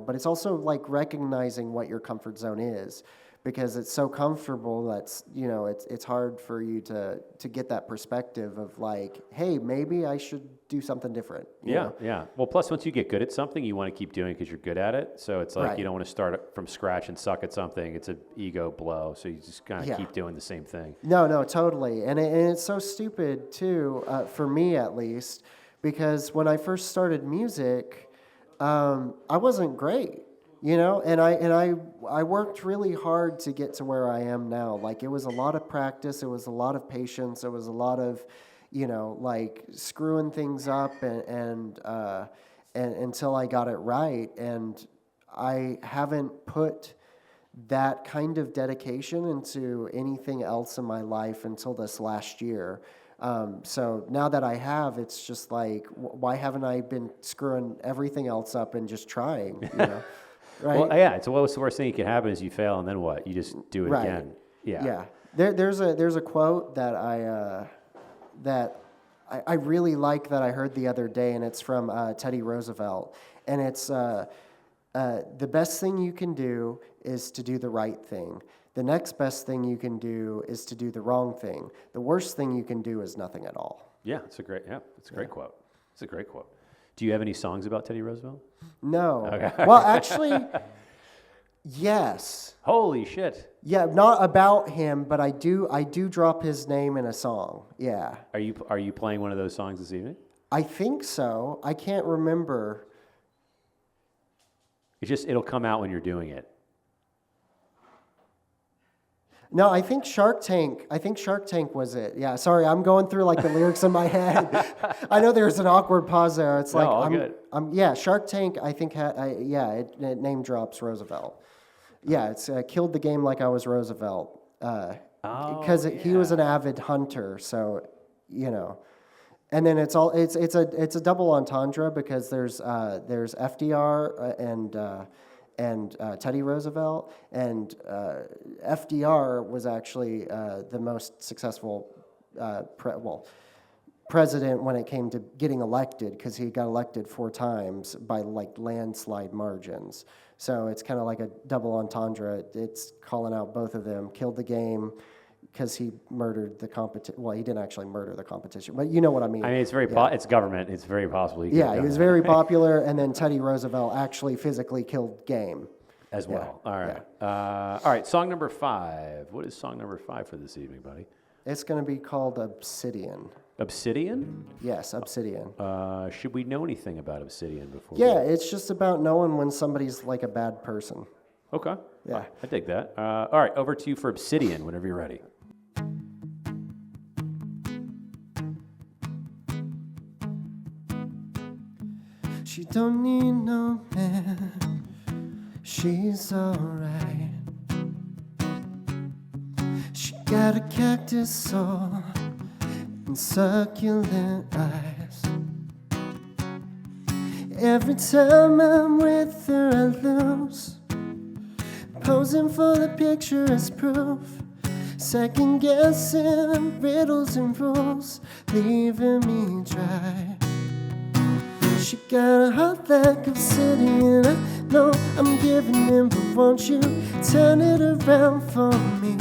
but it's also like recognizing what your comfort zone is, because it's so comfortable that's, you know, it's hard for you to get that perspective of like, hey, maybe I should do something different. You know?
Yeah. Well, plus once you get good at something, you want to keep doing it because you're good at it. So it's like
Right.
you don't want to start from scratch and suck at something. It's an ego blow. So you just kind of
Yeah.
keep doing the same thing.
No, totally. And it's so stupid too, for me at least, because when I first started music, I wasn't great, you know, and I worked really hard to get to where I am now. Like it was a lot of practice, it was a lot of patience, it was a lot of, you know, like screwing things up and until I got it right. And I haven't put that kind of dedication into anything else in my life until this last year. So now that I have, it's just like, why haven't I been screwing everything else up and just trying, you know? Right?
Well, yeah. So what's the worst thing you can happen is you fail, and then what? You just do it
Right.
again. Yeah.
Yeah. There's a quote that I really like that I heard the other day, and it's from Teddy Roosevelt, and it's the best thing you can do is to do the right thing. The next best thing you can do is to do the wrong thing. The worst thing you can do is nothing at all.
Yeah. It's a great quote. It's a great quote. Do you have any songs about Teddy Roosevelt?
No.
Okay.
Well, actually, yes.
Holy shit.
Yeah, not about him, but I do drop his name in a song. Yeah.
Are you playing one of those songs this evening?
I think so. I can't remember.
It'll come out when you're doing it.
No, I think Shark Tank was it. Yeah, sorry, I'm going through like the lyrics in my head. I know there's an awkward pause there. It's
No,
like
all good.
yeah, Shark Tank. I think it name drops Roosevelt. Yeah, it's killed the game like I was Roosevelt. Because he was an avid hunter, so you know. And then it's a double entendre because there's FDR and Teddy Roosevelt, and FDR was actually the most successful president when it came to getting elected, because he got elected 4 times by like landslide margins. So it's kind of like a double entendre. It's calling out both of them. Killed the game because he murdered the competition. Well, he didn't actually murder the competition, but you know what I mean.
I mean, it's it's government. It's very possible. He
Was very popular, and then Teddy Roosevelt actually physically killed game.
As well.
Yeah.
All right. All right. Song number 5. What is song number 5 for this evening, buddy?
It's going to be called Obsidian.
Obsidian?
Yes, Obsidian.
Should we know anything about Obsidian before?
Yeah, it's just about knowing when somebody's like a bad person.
Okay.
Yeah.
I dig that. All right. Over to you for Obsidian whenever you're ready.
She don't need no man. She's alright. She got a cactus soul and succulent eyes. Every time I'm with her, I lose. Posing for the picture as proof. Second guessing riddles and rules, leaving me dry. She got a heart like obsidian. I know I'm giving in, but won't you turn it around for me?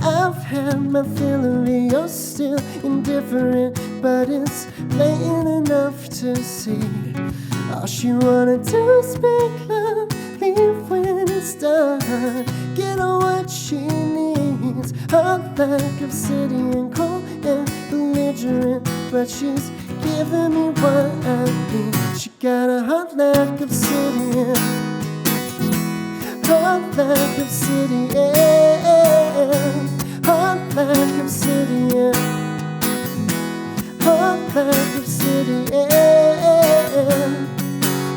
I've had my fill of it, you're still indifferent, but it's blatant enough to see. All she wanna do is make love, leave when it's done, get her what she needs. Heart like obsidian, cold and belligerent, but she's giving me what I need. She got a heart like obsidian, heart like obsidian, heart like obsidian, heart like obsidian.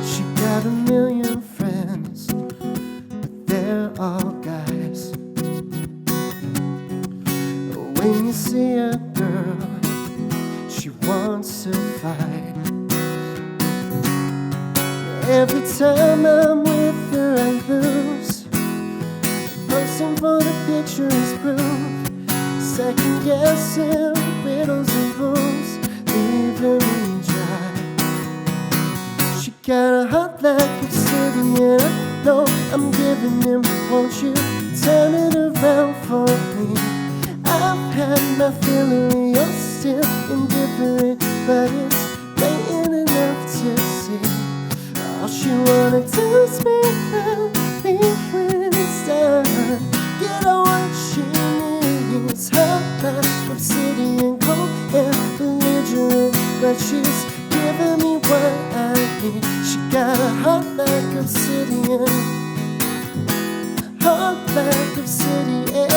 She got a million friends, but they're all guys. When you see a girl, she wants to fight. Every time I'm with her, I lose. Posting for the picture is proof. Second guessing riddles and rules, leaving me dry. She got a heart like obsidian. know I'm giving in, but won't you turn it around for me? I've had my feeling, you're still indifferent, but it's blatant enough to see. All she wanna do is make love, leave when it's done. Get her what she needs. Her life obsidian, cold and belligerent, but she's giving me what I need. She got a heart like obsidian, heart like obsidian,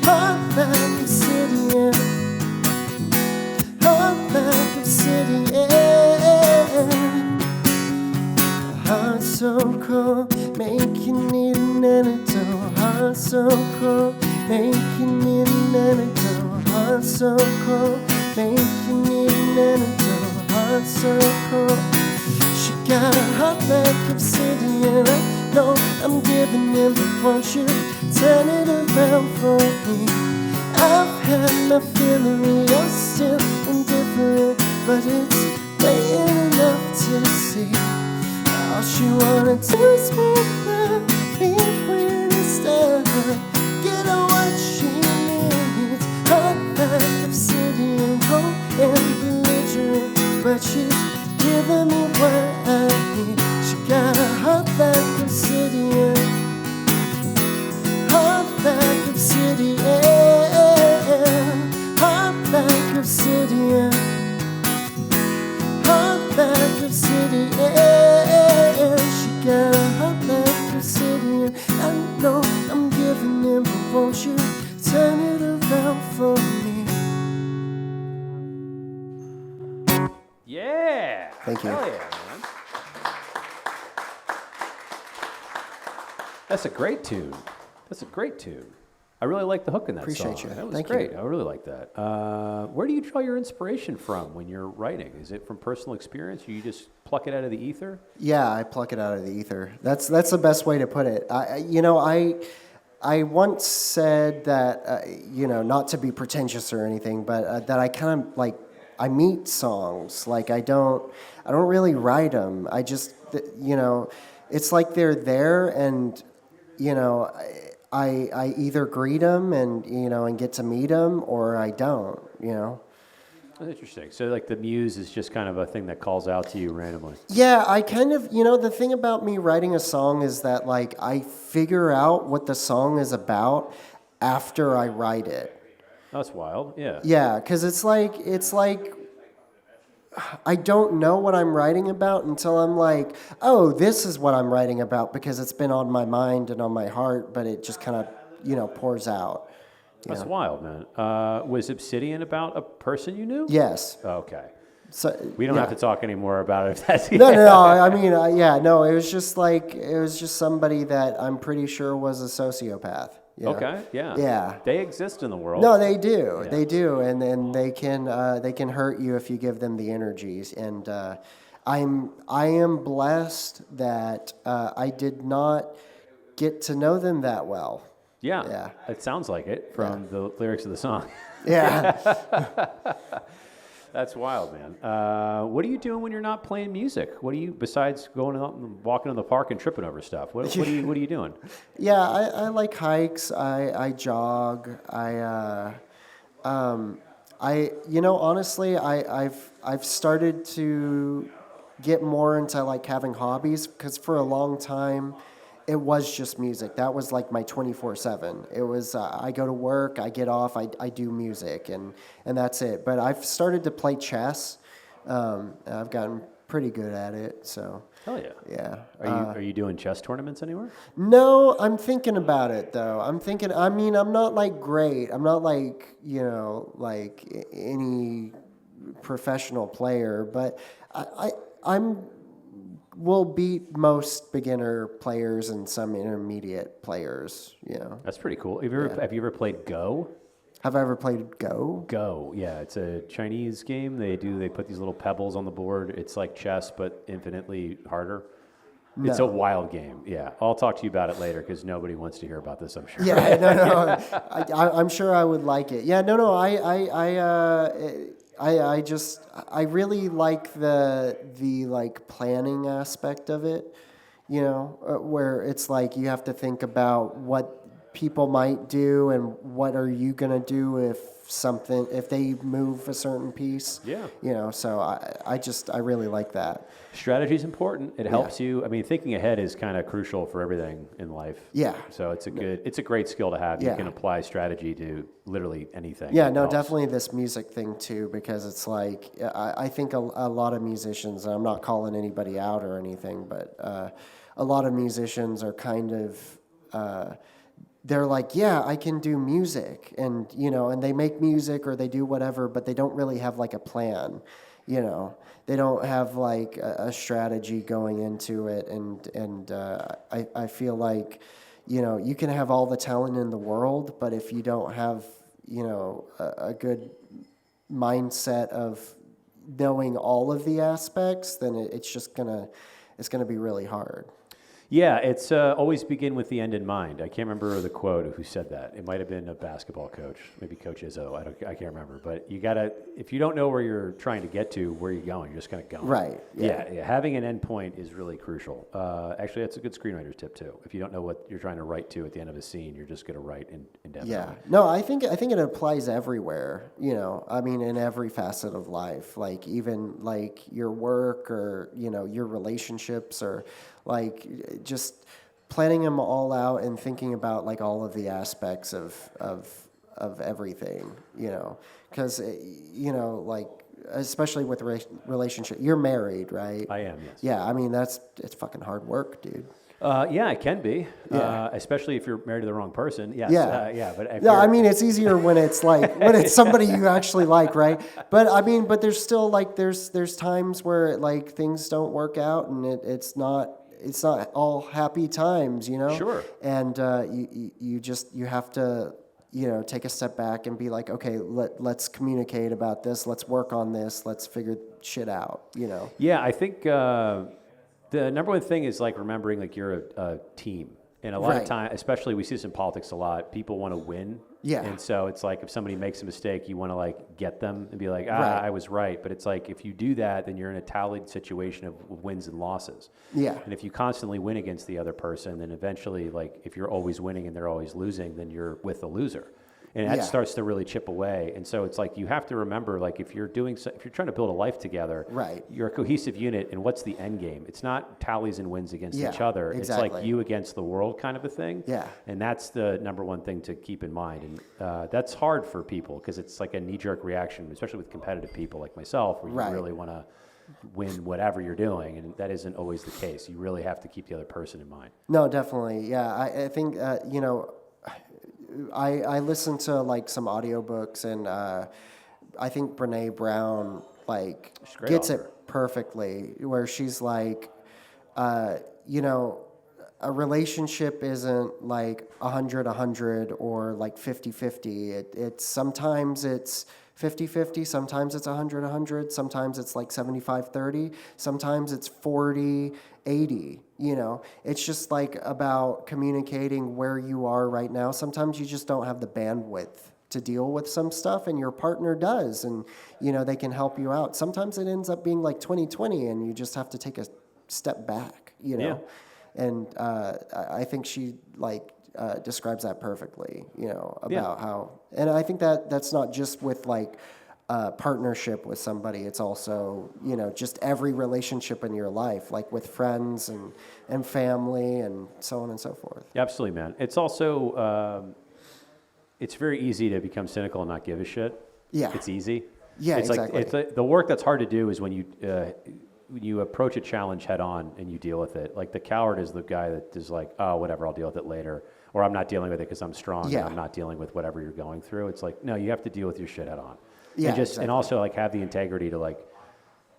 heart like obsidian, heart like obsidian. Heart so cold, make you need an antidote. Heart so cold, make you need an antidote. Heart so cold, make you need an antidote. Heart so cold. She got a heart like obsidian. I know I'm giving in, but won't you turn it around for me? I've had my feeling, you're still indifferent, but it's blatant enough to see. All she wanna do is make love, leave when it's done. Get her what she needs. Heart like obsidian, cold and belligerent, but she's giving me what I need. She got a heart like obsidian, heart like obsidian, heart like obsidian, heart like obsidian. She got a heart like obsidian. I know I'm giving in, but won't you turn it around for me?
Yeah.
Thank you.
Hell yeah, man. That's a great tune. That's a great tune. I really like the hook in that
Appreciate
song.
you.
That was
Thank
great.
you.
I really like that. Where do you draw your inspiration from when you're writing? Is it from personal experience? Or you just pluck it out of the ether?
Yeah, I pluck it out of the ether. That's the best way to put it. I once said that not to be pretentious or anything, but that I kind of like I meet songs. Like I don't really write them. I just it's like they're there, and I either greet them and get to meet them, or I don't.
That's interesting. So like the muse is just kind of a thing that calls out to you randomly.
Yeah, I kind of, the thing about me writing a song is that like I figure out what the song is about after I write it.
That's wild. Yeah.
Yeah, because it's like I don't know what I'm writing about until I'm like, oh, this is what I'm writing about, because it's been on my mind and on my heart, but it just kind of pours out.
That's wild, man. Was Obsidian about a person you knew?
Yes.
Okay.
So
We don't have to talk anymore about it. If that's
No. I mean, no. It was just somebody that I'm pretty sure was a sociopath.
Okay. Yeah.
Yeah.
They exist in the world.
No, they do.
Yeah.
They do, and then they can hurt you if you give them the energies. And I am blessed that I did not get to know them that well.
Yeah.
Yeah.
It sounds like it from the lyrics of the song.
Yeah.
That's wild, man. What are you doing when you're not playing music? What do you, besides going out and walking in the park and tripping over stuff? What are you doing?
Yeah, I like hikes. I jog. Honestly, I've started to get more into like having hobbies, because for a long time it was just music. That was like my 24/7. It was I go to work, I get off, I do music, and that's it. But I've started to play chess. I've gotten pretty good at it. So
Hell yeah.
yeah.
Are you doing chess tournaments anywhere?
No, I'm thinking about it though. I mean, I'm not like great. I'm not like like any professional player, but I'm will beat most beginner players and some intermediate players.
That's pretty cool. Have you ever played Go?
Have I ever played Go?
Go, yeah, it's a Chinese game. They put these little pebbles on the board. It's like chess, but infinitely harder.
No.
It's a wild game. Yeah, I'll talk to you about it later because nobody wants to hear about this, I'm sure.
Yeah, no. I'm sure I would like it. Yeah, no. I really like the like planning aspect of it. you know, where it's like you have to think about what people might do and what are you going to do if they move a certain piece.
Yeah.
You know, so I really like that.
Strategy is important. It helps you. I mean, thinking ahead is kind of crucial for everything in life.
Yeah.
So it's a great skill to have.
Yeah.
You can apply strategy to literally anything.
Yeah,
It
no,
helps.
definitely this music thing too, because it's like I think a lot of musicians, and I'm not calling anybody out or anything, but a lot of musicians are kind of they're like, yeah, I can do music, and you know, and they make music or they do whatever, but they don't really have like a plan, you know. They don't have like a strategy going into it, and I feel like, you know, you can have all the talent in the world, but if you don't have, you know, a good mindset of knowing all of the aspects, then it's gonna be really hard.
Yeah, it's always begin with the end in mind. I can't remember the quote who said that. It might have been a basketball coach, maybe Coach Izzo. I can't remember. But you gotta, if you don't know where you're trying to get to, where you're going, you're just gonna go.
Right.
Yeah. Having an end point is really crucial. Actually, that's a good screenwriter's tip too. If you don't know what you're trying to write to at the end of a scene, you're just gonna write indefinitely.
Yeah. No, I think it applies everywhere, you know. I mean, in every facet of life, like even like your work or, you know, your relationships or like just planning them all out and thinking about like all of the aspects of everything, you know. Cuz you know, like especially with relationship, you're married, right?
I am, yes.
Yeah, I mean it's fucking hard work, dude.
Yeah, it can be.
Yeah.
Especially if you're married to the wrong person. Yes.
Yeah.
But if
Yeah, I
you're-
mean, it's easier when it's like when it's somebody you actually like, right? But I mean, but there's still like there's times where like things don't work out, and it's not all happy times, you know.
Sure.
And you have to, you know, take a step back and be like, okay, let's communicate about this. Let's work on this. Let's figure shit out, you know.
Yeah, I think the number one thing is like remembering like you're a team. And a lot of
Right.
time, especially we see this in politics a lot, people want to win.
Yeah.
And so it's like if somebody makes a mistake, you want to like get them and be like,
Right.
I was right. But it's like if you do that, then you're in a tallied situation of wins and losses.
Yeah.
And if you constantly win against the other person, then eventually, like if you're always winning and they're always losing, then you're with the loser. And that
Yeah.
starts to really chip away. And so it's like you have to remember, like if you're trying to build a life together,
Right.
you're a cohesive unit. And what's the end game? It's not tallies and wins against
Yeah,
each other. It's like
exactly.
you against the world kind of a thing.
Yeah.
And that's the number one thing to keep in mind. And that's hard for people because it's like a knee-jerk reaction, especially with competitive people like myself, where you
Right.
really want to win whatever you're doing. And that isn't always the case. You really have to keep the other person in mind.
No, definitely. Yeah, I think you know, I listen to like some audiobooks, and I think Brene Brown like
She's a great
gets
author.
it perfectly, where she's like, you know, a relationship isn't like 100-100 or like 50-50. It's sometimes it's 50-50, sometimes it's 100-100, sometimes it's like 75-30, sometimes it's 40-80, you know. It's just like about communicating where you are right now. Sometimes you just don't have the bandwidth to deal with some stuff, and your partner does, and you know, they can help you out. Sometimes it ends up being like 20-20, and you just have to take a step back, you know.
Yeah.
And I think she like describes that perfectly, you know, about how, and I think that's not just with like partnership with somebody. It's also, you know, just every relationship in your life, like with friends and family and so on and so forth.
Absolutely, man. It's also, it's very easy to become cynical and not give a shit.
Yeah.
It's easy.
Yeah,
it's
exactly.
Like, the work that's hard to do is when you approach a challenge head on and you deal with it. Like the coward is the guy that is like, oh, whatever, I'll deal with it later. Or I'm not dealing with it because I'm strong
Yeah.
and I'm not dealing with whatever you're going through. It's like, no, you have to deal with your shit head on.
Yeah,
And just,
exactly.
and also like have the integrity to like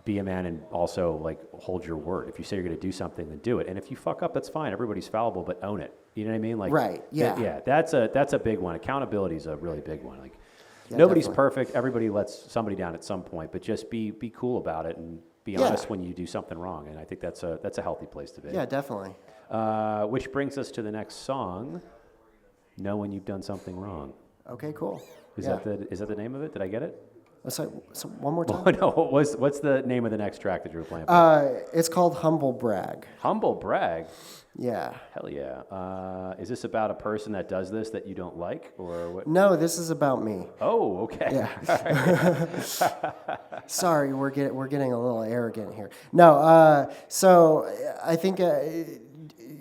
be a man and also like hold your word. If you say you're going to do something, then do it. And if you fuck up, that's fine. Everybody's fallible, but own it. You know what I mean? Like,
Right, yeah.
Yeah, that's a big one. Accountability is a really big one. Like,
Yeah,
nobody's
definitely.
perfect. Everybody lets somebody down at some point, but just be cool about it and be
Yeah.
honest when you do something wrong. And I think that's a healthy place to be.
Yeah, definitely.
Which brings us to the next song. Know when you've done something wrong.
Okay, cool.
Is
Yeah.
that the name of it? Did I get it?
So one more time.
Oh, no, what's the name of the next track that you were playing?
It's called Humble Brag.
Humble Brag.
Yeah.
Hell yeah. Is this about a person that does this that you don't like, or what?
No, this is about me.
Oh, okay.
Yeah. Sorry, we're getting a little arrogant here. No, so I think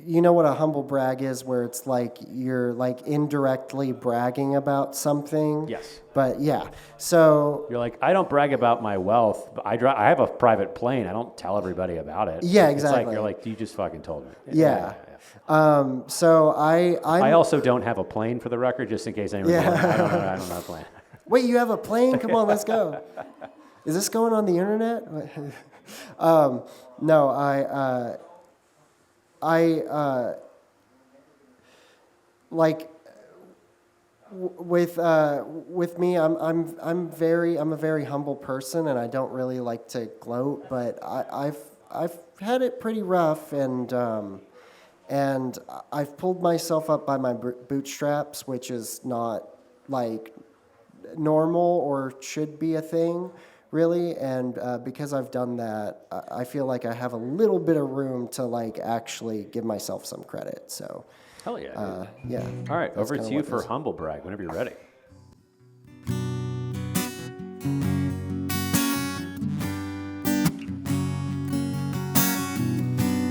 you know what a humble brag is, where it's like you're like indirectly bragging about something.
Yes.
But yeah, so
You're like, I don't brag about my wealth. But I have a private plane. I don't tell everybody about it.
Yeah,
It's like,
exactly.
you're like, you just fucking told me.
yeah. So
I also don't have a plane, for the record, just in case anyone.
Yeah.
I don't have a plane.
Wait, you have a plane? Come on, let's go. Is this going on the internet? No, like with me, I'm a very humble person, and I don't really like to gloat, but I've had it pretty rough, and I've pulled myself up by my bootstraps, which is not like normal or should be a thing, really. And because I've done that, I feel like I have a little bit of room to like actually give myself some credit. So,
Hell yeah. Dude.
yeah.
All right,
that's
over
kinda
to you
what it
for
is.
Humble Brag whenever you're ready.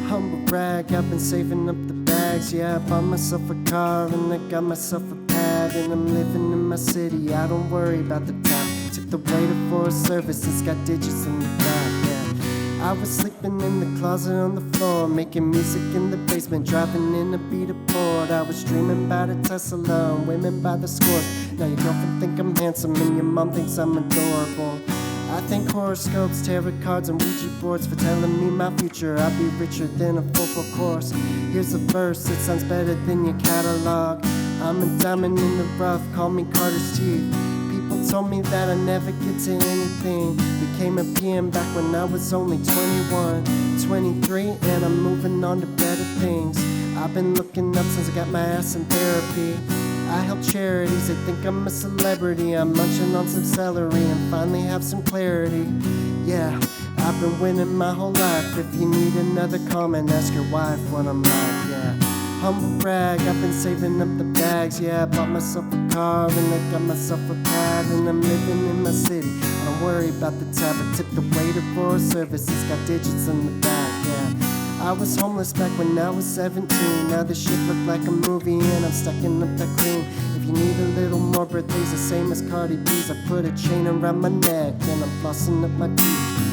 Humble brag, I've been saving up the bags. Yeah, I bought myself a car and I got myself a pad, and I'm living in my city. I don't worry about the time. Took the waiter for a service, it's got digits in the back. Yeah, I was sleeping in the closet on the floor, making music in the basement, driving in a beat Ford. I was dreaming about a Tesla and women by the scores. Now your girlfriend think I'm handsome and your mom thinks I'm adorable. I think horoscopes, tarot cards, and Ouija boards for telling me my future. I'll be richer than a full course. Here's a verse, it sounds better than your catalog. I'm a diamond in the rough, call me Carter's teeth. People told me that I never get to anything. Became a PM back when I was only 21, 23, and I'm moving on to better things. I've been looking up since I got my ass in therapy. I help charities, they think I'm a celebrity. I'm munching on some celery and finally have some clarity. Yeah, I've been winning my whole life. If you need another comment, ask your wife what I'm like. Yeah, humble brag, I've been saving up the bags. Yeah, I bought myself a car and I got myself a pad, and I'm living in my city. I don't worry about the tab. I tip the waiter for a service, it's got digits in the back. Yeah, I was homeless back when I was 17. Now this shit look like a movie and I'm stacking up that cream. If you need a little more birthdays, the same as Cardi B's, I put a chain around my neck and I'm flossing up my teeth.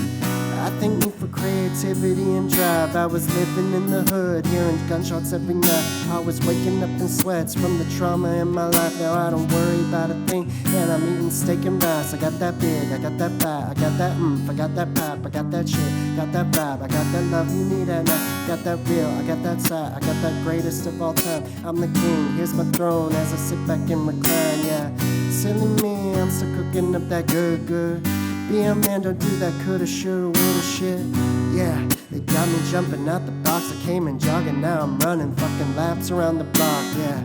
I thank me for creativity and drive. I was living in the hood, hearing gunshots every night. I was waking up in sweats from the trauma in my life. Now I don't worry about a thing, and I'm eating steak and rice. I got that big, I got that fat, I got that I got that pop, I got that shit, got that vibe, I got that love you need at night. Got that real, I got that side, I got that greatest of all time. I'm the king, here's my throne as I sit back and recline. Yeah, silly me, I'm still cooking up that good. Be a man, don't do that coulda, shoulda, woulda shit. Yeah, they got me jumping out the box. I came in jogging, now I'm running fucking laps around the block. Yeah,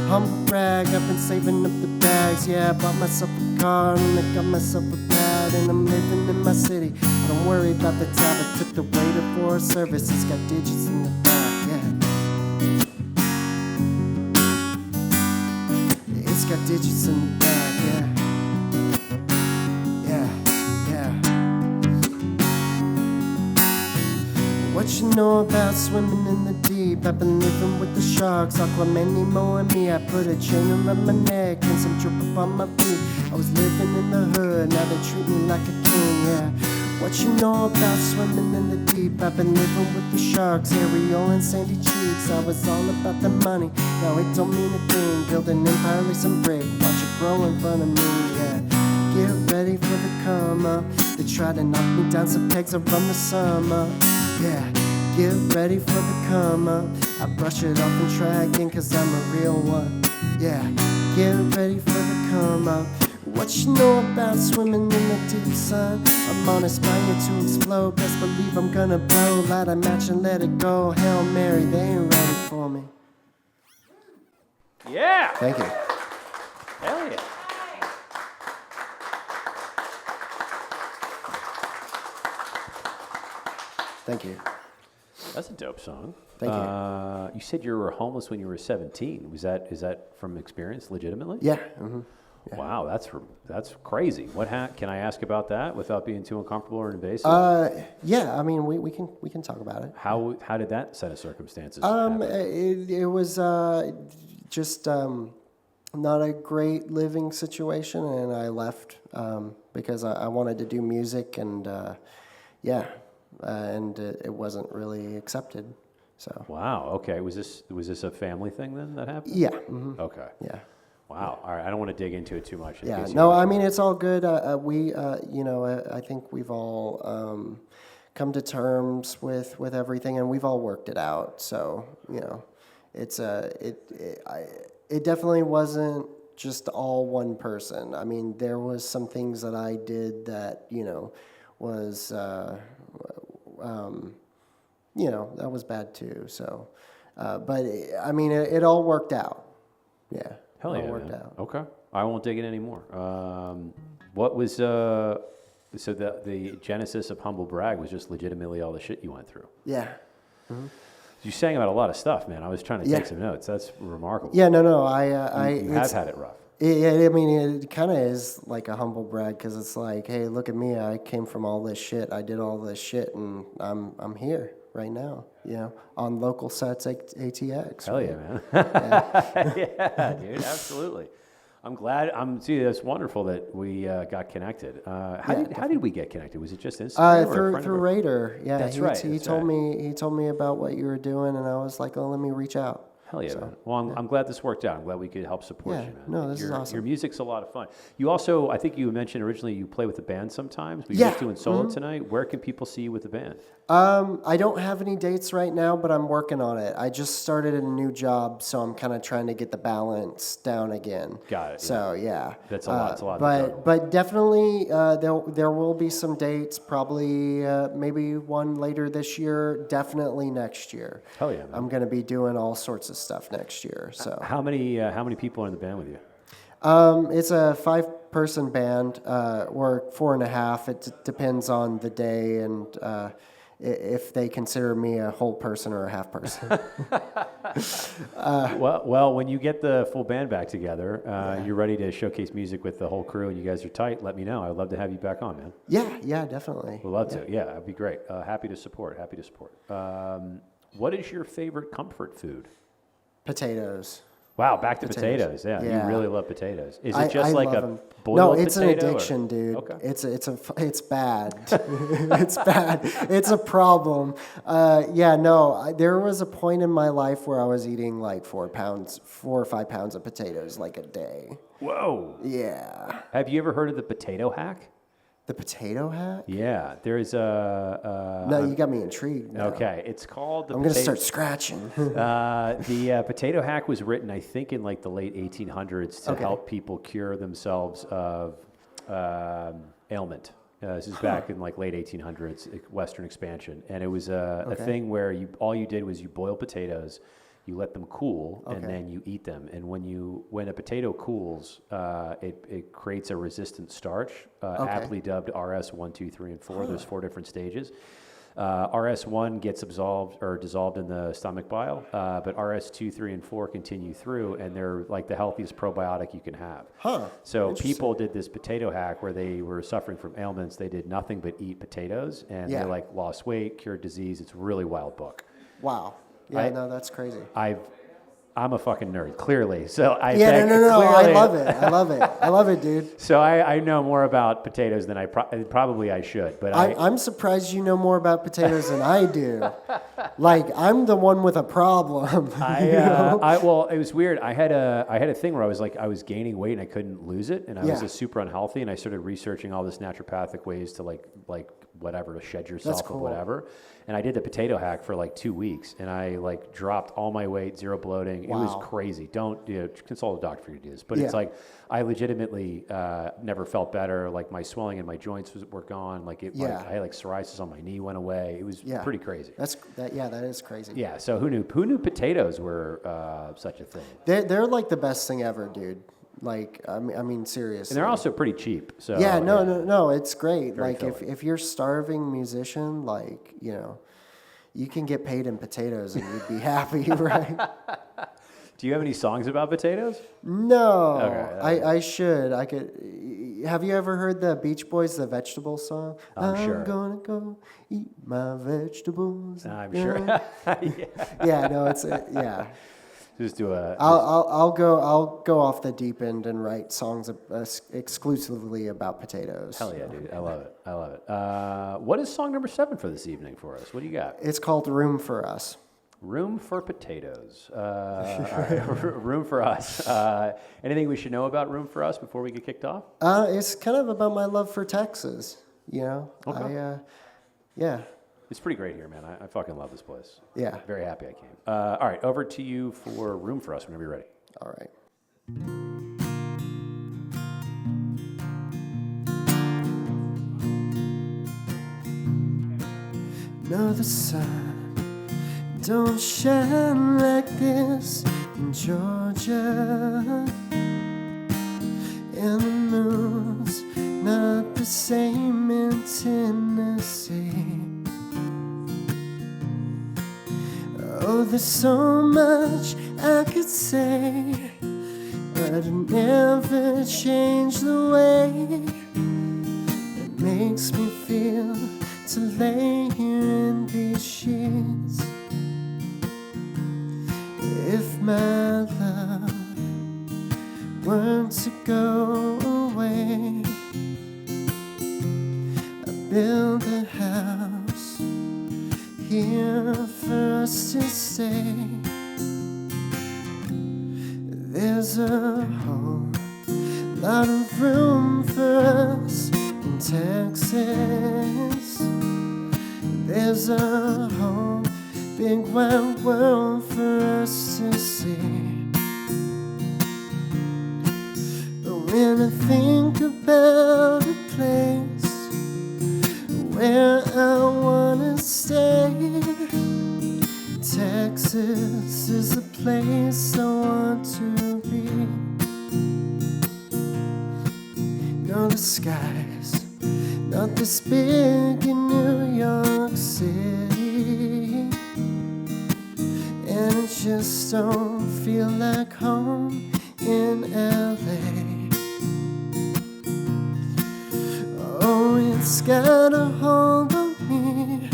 humble brag, I've been saving up the bags. Yeah, I bought myself a car and I got myself a pad, and I'm living in my city. I don't worry about the tab. I took the waiter for a service, it's got digits in the back. Yeah, it's got digits in the back. Yeah. What you know about swimming in the deep? I've been living with the sharks, Aquaman, Nemo, and me. I put a chain around my neck and some drip up on my feet. I was living in the hood, now they treat me like a king, yeah. What you know about swimming in the deep? I've been living with the sharks, Ariel and Sandy Cheeks. I was all about the money, now it don't mean a thing. Build an empire like some brick, watch it grow in front of me, yeah. Get ready for the come up. They try to knock me down some pegs, I run the sum up. Yeah, get ready for the come up. I brush it off and try again, cause I'm a real one. Yeah, get ready for the come up. What you know about swimming in the deep sun? I'm on aspire to explode. Best believe I'm gonna blow. Light a match and let it go. Hail Mary, they ain't ready for me.
Yeah.
Thank you.
Hell yeah.
Thank you.
That's a dope song.
Thank you.
You said you were homeless when you were 17. Is that from experience, legitimately?
Yeah. Mm-hmm. Yeah.
Wow, that's crazy. Can I ask about that without being too uncomfortable or invasive?
Yeah. I mean, we can talk about it.
How did that set of circumstances
Um,
happen?
it was just not a great living situation, and I left because I wanted to do music, and and it wasn't really accepted. So
Wow. Okay. Was this a family thing then that happened?
yeah, mm-hmm.
Okay.
Yeah.
Wow. All right. I don't want to dig into it too much. in
Yeah,
case you
no,
want
I
to-
mean, it's all good. I think we've all come to terms with everything, and we've all worked it out. So, it's it definitely wasn't just all one person. I mean, there was some things that I did that, was, that was bad too. So, but I mean, it all worked out. Yeah.
Hell
it
yeah,
all worked
man.
out.
Okay. I won't dig in anymore. What was so the genesis of Humble Brag was just legitimately all the shit you went through.
Yeah.
You sang about a lot of stuff, man. I was trying to
Yeah.
take some notes. That's remarkable.
Yeah, no.
You have had it rough.
I mean, it kind of is like a humble brag because it's like, hey, look at me. I came from all this shit. I did all this shit, and I'm here right now. On local sets ATX.
Hell
right?
yeah, man. Yeah, dude, absolutely. I'm glad. That's wonderful that we got connected. How did we get connected? Was it just Instagram or a friend
Through
of
Raider. Yeah,
That's
he,
right,
He
that's
told
right.
me about what you were doing, and I was like, oh, let me reach out.
Hell yeah,
So,
man. Well, I'm glad this worked out. I'm glad we could help support
Yeah,
you, man.
no, this is awesome.
Your music's a lot of fun. You also, I think you mentioned originally you play with the band sometimes, but
Yeah,
you're just doing solo tonight. Where can people see you with the band?
I don't have any dates right now, but I'm working on it. I just started a new job, so I'm kind of trying to get the balance down again.
Got it,
So yeah,
That's a lot. It's a lot. to juggle.
but definitely there will be some dates. Probably maybe one later this year. Definitely next year.
Hell yeah, man.
I'm gonna be doing all sorts of stuff next year. So
How many people are in the band with you?
it's a 5-person band or 4.5. It depends on the day and. If they consider me a whole person or a half person.
Well, when you get the full band back together, you're ready to showcase music with the whole crew, and you guys are tight. Let me know. I'd love to have you back on, man.
Yeah, definitely.
We'd love to. Yeah, that'd be great. Happy to support. What is your favorite comfort food?
Potatoes.
Wow, back to potatoes. Yeah,
Yeah.
you really love potatoes. Is it just
I
like
love
a
'em.
boiled
No, it's an
potato, or-
addiction, dude.
Okay.
It's bad. It's bad. It's a problem. There was a point in my life where I was eating like 4 or 5 pounds of potatoes like a day.
Whoa.
Yeah.
Have you ever heard of the potato hack?
The potato hack?
Yeah, there's a.
No, you got me intrigued now.
Okay, it's called the.
I'm gonna start scratching.
The potato hack was written, I think, in like the late 1800s to
Okay.
help people cure themselves of ailment. This is back in like late 1800s, Western expansion, and it was a thing where all you did was you boil potatoes, you let them cool, and
Okay.
then you eat them. And when a potato cools, it creates a resistant starch, aptly dubbed RS 1, 2, 3, and 4. There's 4 different stages. RS1 gets dissolved in the stomach bile, but RS2, 3, and 4 continue through, and they're like the healthiest probiotic you can have.
Huh.
So
Interesting.
people did this potato hack where they were suffering from ailments. They did nothing but eat potatoes, and
Yeah.
they like lost weight, cured disease. It's a really wild book.
Wow. Yeah, no, that's crazy.
I'm a fucking nerd, clearly. So I
I love it. I love it, dude.
So I know more about potatoes than probably I should, but
I'm surprised you know more about potatoes than I do. Like, I'm the one with a problem.
Well, it was weird. I had a thing where I was gaining weight and I couldn't lose it, and I was
Yeah.
just super unhealthy, and I started researching all this naturopathic ways to like whatever, to shed yourself
That's cool.
of whatever. And I did the potato hack for like 2 weeks, and I like dropped all my weight, 0 bloating. It was
Wow.
crazy. Don't consult a doctor for you to do this, but
Yeah.
it's like I legitimately never felt better. Like my swelling in my joints were gone. Like
Yeah.
I had like psoriasis on my knee went away. It was pretty crazy.
That is crazy.
Yeah. So who knew potatoes were such a thing?
They're like the best thing ever, dude. I mean, seriously.
And they're also pretty cheap. So
Yeah, no, it's great.
Very
Like if you're a starving musician, like, you can get paid in potatoes and you'd be happy, right?
Do you have any songs about potatoes?
No,
Okay,
I should. I could. Have you ever heard the Beach Boys, the vegetable song?
I'm sure.
Gonna go eat my vegetables.
I'm sure. Yeah.
Yeah, no, it's yeah.
Just do a.
I'll go off the deep end and write songs exclusively about potatoes.
Hell yeah, dude! I love it. I love it. What is song number 7 for this evening for us? What do you got?
It's called Room for Us.
Room for potatoes. All right. Room for us. Anything we should know about Room for Us before we get kicked off?
It's kind of about my love for Texas.
Okay.
Yeah.
It's pretty great here, man. I fucking love this place.
Yeah.
Very happy I came. All right, over to you for Room for Us whenever you're ready.
All right. No, the sun don't shine like this in Georgia, and the moon's not the same in Tennessee. Oh, there's so much I could say, but it never changed the way it makes me feel to lay here in these sheets. If my love were to go away, I'd build a house here for us to stay. There's a whole lot of room for us in Texas. There's a whole big wide world for us to see. But when I think about a place where I wanna stay, Texas is the place I want to be. No, the sky's not this big in New York City, and it just don't feel like home in LA. Oh, it's got a hold on me.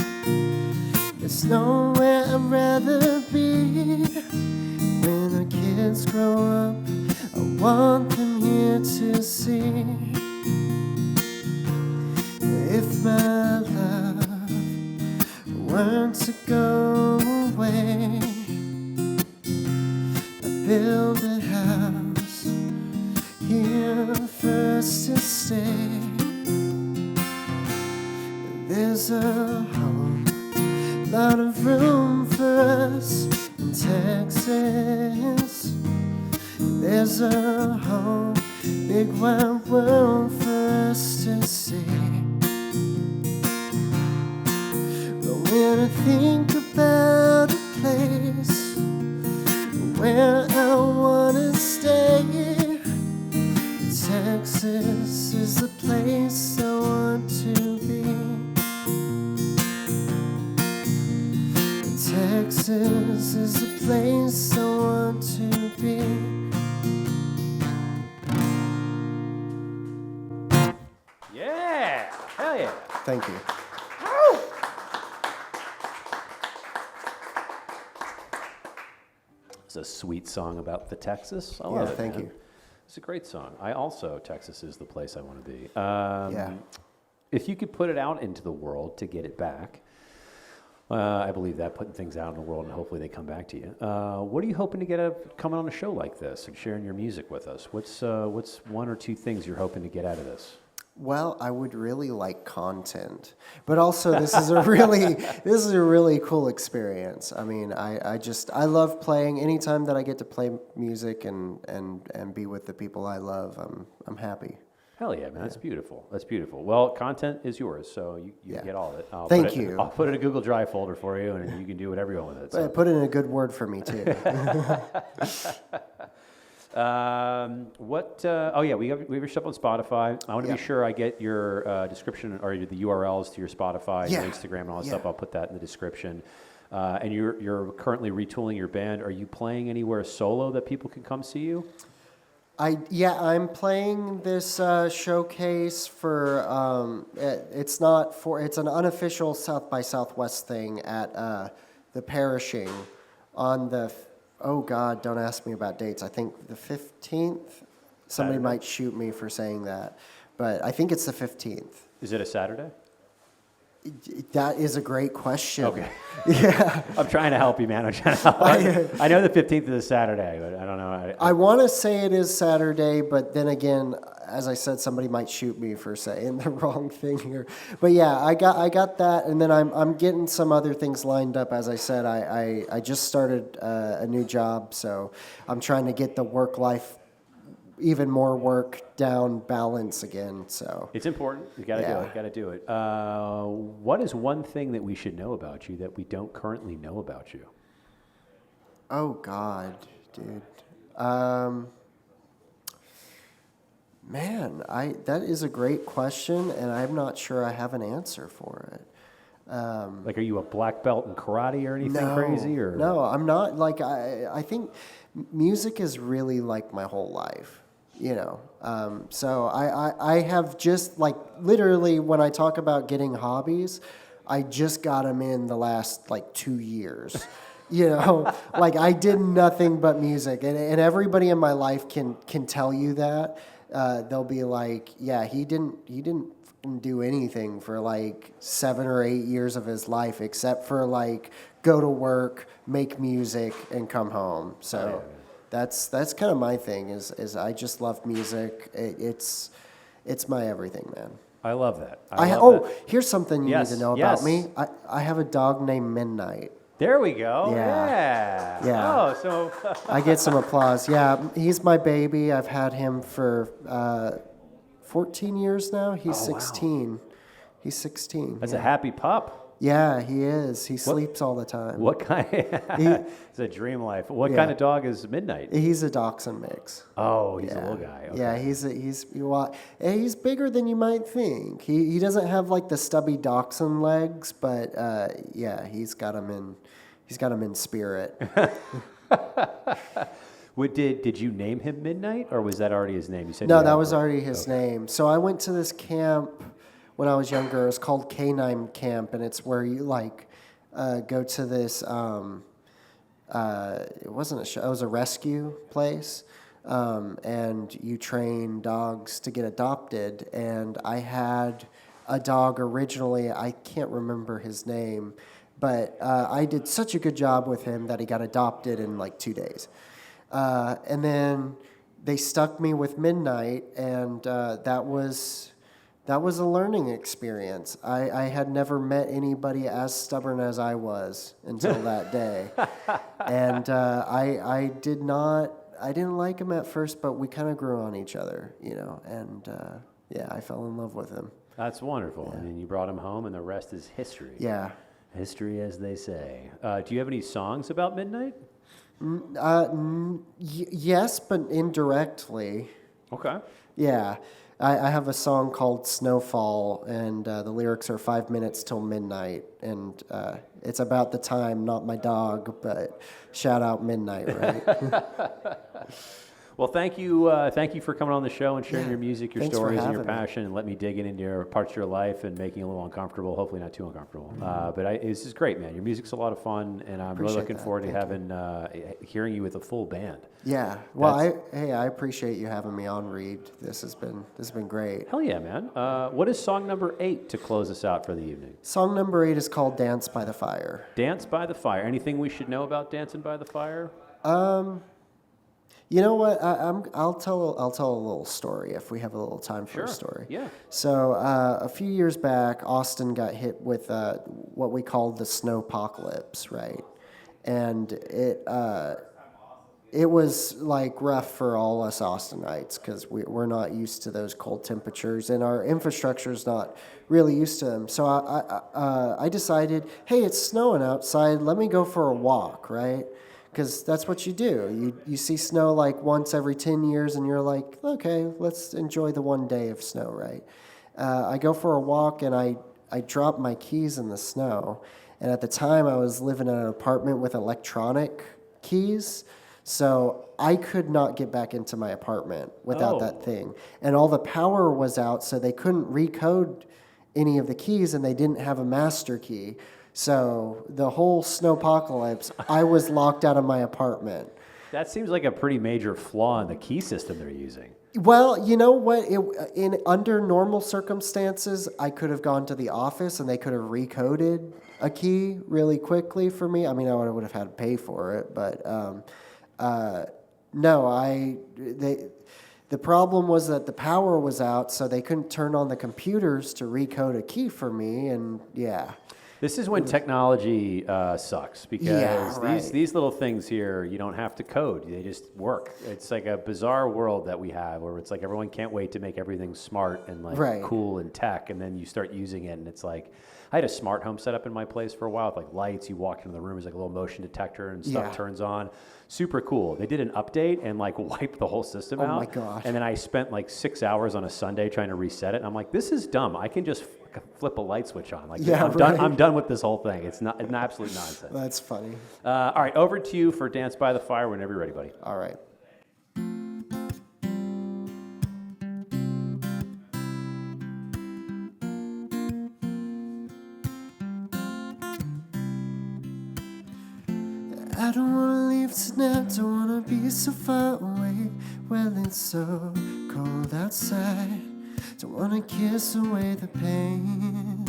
There's nowhere I'd rather be. When our kids grow up, I want them here to see. If my love were to go away, I'd build a house here for us to stay. There's a whole lot of room for us in Texas. There's a whole big wide world for us to see. But when I think about a place where I wanna stay, Texas is the place I want to be. Texas is the place I want to be.
Yeah! Hell yeah!
Thank you.
It's a sweet song about the Texas. I love it.
Thank
man.
you.
It's a great song. Texas is the place I want to be.
Yeah.
If you could put it out into the world to get it back, I believe that, putting things out in the world, and hopefully they come back to you. What are you hoping to get out of coming on a show like this and sharing your music with us? What's one or two things you're hoping to get out of this?
Well, I would really like content, but also this is a really cool experience. I mean, I love playing. Anytime that I get to play music and be with the people I love, I'm happy.
Hell yeah, man! That's beautiful. That's beautiful. Well, content is yours, so you get all of it.
Thank you.
I'll put it in a Google Drive folder for you, and you can do whatever you want with it. So.
Put in a good word for me too.
What? Oh yeah, we have your stuff on Spotify. I want to
Yeah.
be sure I get your description or the URLs to your Spotify, your
Yeah.
Instagram, and all that
Yeah.
stuff. I'll put that in the description. And you're currently retooling your band. Are you playing anywhere solo that people can come see you?
I'm playing this showcase for it's an unofficial South by Southwest thing at the Perishing on oh God, don't ask me about dates. I think the 15th. Somebody
Saturday?
might shoot me for saying that, but I think it's the 15th.
Is it a Saturday?
That is a great question.
Okay.
Yeah.
I'm trying to help you, man. I'm trying to help. I know the 15th is a Saturday, but I don't know.
I want to say it is Saturday, but then again, as I said, somebody might shoot me for saying the wrong thing here. But yeah, I got that, and then I'm getting some other things lined up. As I said, I just started a new job, so I'm trying to get the work life, even more work down balance again. So
It's important. You got to do
Yeah.
it. Got to do it. What is one thing that we should know about you that we don't currently know about you?
Oh God, dude. Man, that is a great question, and I'm not sure I have an answer for it.
Like, are you a black belt in karate or anything crazy? Or
No, I'm not. Like I think music is really like my whole life, you know. So I have just like literally when I talk about getting hobbies, I just got them in the last like 2 years. You know, like I did nothing but music, and everybody in my life can tell you that. They'll be like, yeah, he didn't fucking do anything for like 7 or 8 years of his life except for like go to work, make music, and come home. So that's kind of my thing. Is I just love music. It's my everything, man.
I love that.
Here's something you need to know about me. I have a dog named Midnight.
There we go.
Yeah.
Yeah. Oh, so
I get some applause. Yeah, he's my baby. I've had him for 14 years now. He's
Oh, wow.
16. He's 16.
that's
yeah.
a happy pup.
Yeah, he is. He sleeps all the time.
What kind? It's a dream life. What
Yeah.
kind of dog is Midnight?
He's a dachshund mix.
Oh, he's a
Yeah.
little guy. Okay.
Yeah, he's bigger than you might think. He doesn't have like the stubby dachshund legs, but yeah, he's got him in spirit.
Did you name him Midnight, or was that already his name? You said
No,
you
that
had-
was already his name. So I went to this camp when I was younger. It was called Canine Camp, and it's where you like go to this. It wasn't a show; it was a rescue place, and you train dogs to get adopted. And I had a dog originally. I can't remember his name, but I did such a good job with him that he got adopted in like 2 days. And then they stuck me with Midnight, and that was a learning experience. I had never met anybody as stubborn as I was until that day, and I didn't like him at first, but we kind of grew on each other, you know, and yeah, I fell in love with him.
That's wonderful. And then you brought him home, and the rest is history.
Yeah.
History, as they say. Do you have any songs about Midnight?
Yes, but indirectly.
Okay.
Yeah. I have a song called Snowfall, and the lyrics are 5 minutes till midnight. And it's about the time, not my dog, but shout out Midnight, right?
Well, thank you for coming on the show and sharing your music, your
Thanks for
stories, and your
having me.
passion, and let me dig into your parts of your life and making it a little uncomfortable. Hopefully, not too uncomfortable. But this is great, man. Your music's a lot of fun, and I'm really
Appreciate
looking
that.
forward to
Thank
having hearing you with a full band.
Yeah. Well, I appreciate you having me on, Reed. This has been great.
Hell yeah, man. What is song number 8 to close us out for the evening?
Song number 8 is called Dance by the Fire.
Dance by the Fire. Anything we should know about Dancing by the Fire?
You know what? I'll tell a little story if we have a little time for
Sure.
a story.
Yeah.
So a few years back, Austin got hit with what we called the snowpocalypse, right? And it was like rough for all us Austinites because we're not used to those cold temperatures, and our infrastructure's not really used to them. So I decided, hey, it's snowing outside. Let me go for a walk, right? because that's what you do. You see snow like once every 10 years, and you're like, okay, let's enjoy the one day of snow, right? I go for a walk, and I drop my keys in the snow. And at the time, I was living in an apartment with electronic keys, so I could not get back into my apartment without that thing. And all the power was out, so they couldn't recode any of the keys, and they didn't have a master key. So the whole snowpocalypse, I was locked out of my apartment.
That seems like a pretty major flaw in the key system they're using.
Well, you know what? Under normal circumstances, I could have gone to the office and they could have recoded a key really quickly for me. I mean, I would have had to pay for it, but no, the problem was that the power was out, so they couldn't turn on the computers to recode a key for me, and yeah.
This is when technology sucks, because
right.
these little things here, you don't have to code. They just work. It's like a bizarre world that we have where it's like everyone can't wait to make everything smart and like cool and tech, and then you start using it and it's like, I had a smart home set up in my place for a while with like lights. You walk into the room, there's like a little motion detector and stuff turns on. Super cool. They did an update and like wiped the whole system out.
Oh my gosh.
And then I spent like 6 hours on a Sunday trying to reset it. And I'm like, this is dumb. I can just flip a light switch on. Like, I'm done with this whole thing. It's an absolute nonsense.
That's funny.
All right, over to you for Dance by the Fire whenever you're ready, buddy.
All right. I don't wanna leave tonight, don't wanna be so far away. Well, it's so cold outside, don't wanna kiss away the pain.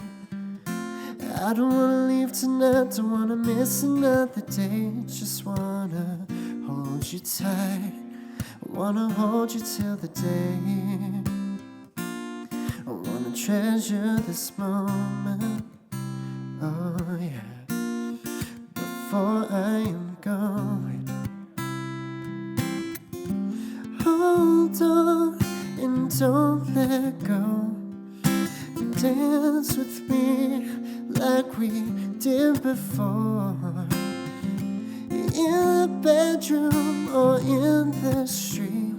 I don't wanna leave tonight, don't wanna miss another day. Just wanna hold you tight, I wanna hold you till the day. I wanna treasure this moment, oh yeah, before I am going. Hold on and don't let go, and dance with me like we did before. In the bedroom or in the street,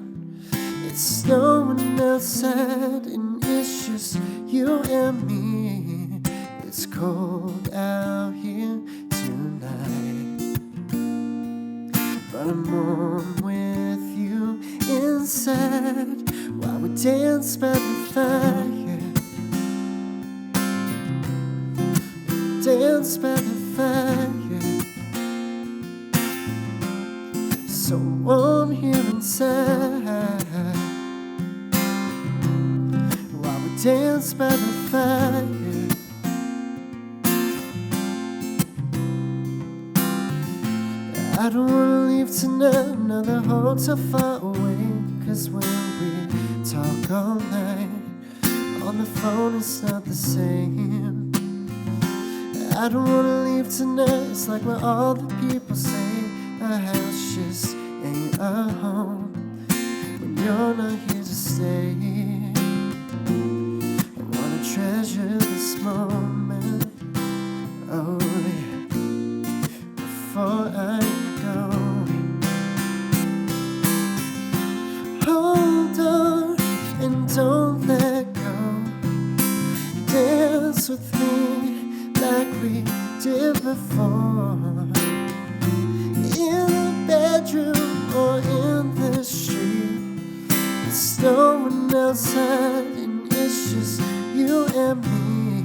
it's snowing outside and it's just you and me. It's cold out here tonight, but I'm warm with you inside while we dance by the fire. Dance by the fire, so warm here inside while we dance by the fire. I don't wanna leave tonight, another hotel far away, 'cause when we talk all night on the phone it's not the same. I don't wanna leave tonight, it's like what all the people say, a house just ain't a home when you're not here to stay. I wanna treasure this moment, oh yeah, before I go. Hold on and don't let go, dance with me like we did before. In the bedroom or in the street, it's snowing outside and it's just you and me.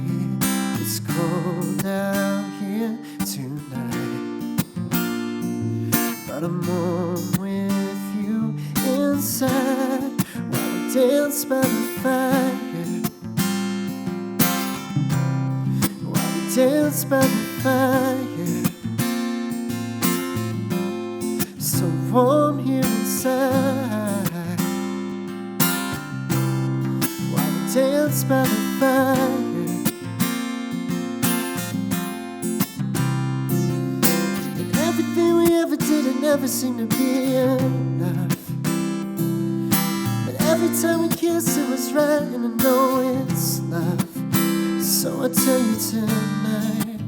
It's cold out here tonight, but I'm warm with you inside while we dance by the fire. Dance by the fire, so warm here inside while we dance by the fire. And everything we ever did, it never seemed to be enough. But every time we kiss, it was right, and I know it's love. So I tell you tonight,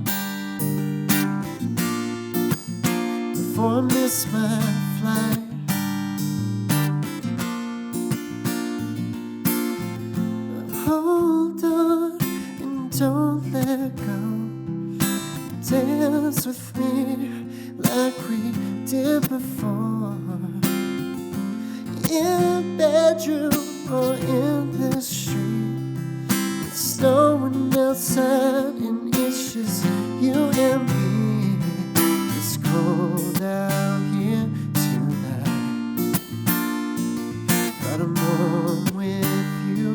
before I miss my flight. Hold on and don't let go. Dance with me like we did before. In the bedroom or in the street, it's no one outside and it's just you and me. It's cold out here tonight, but I'm warm with you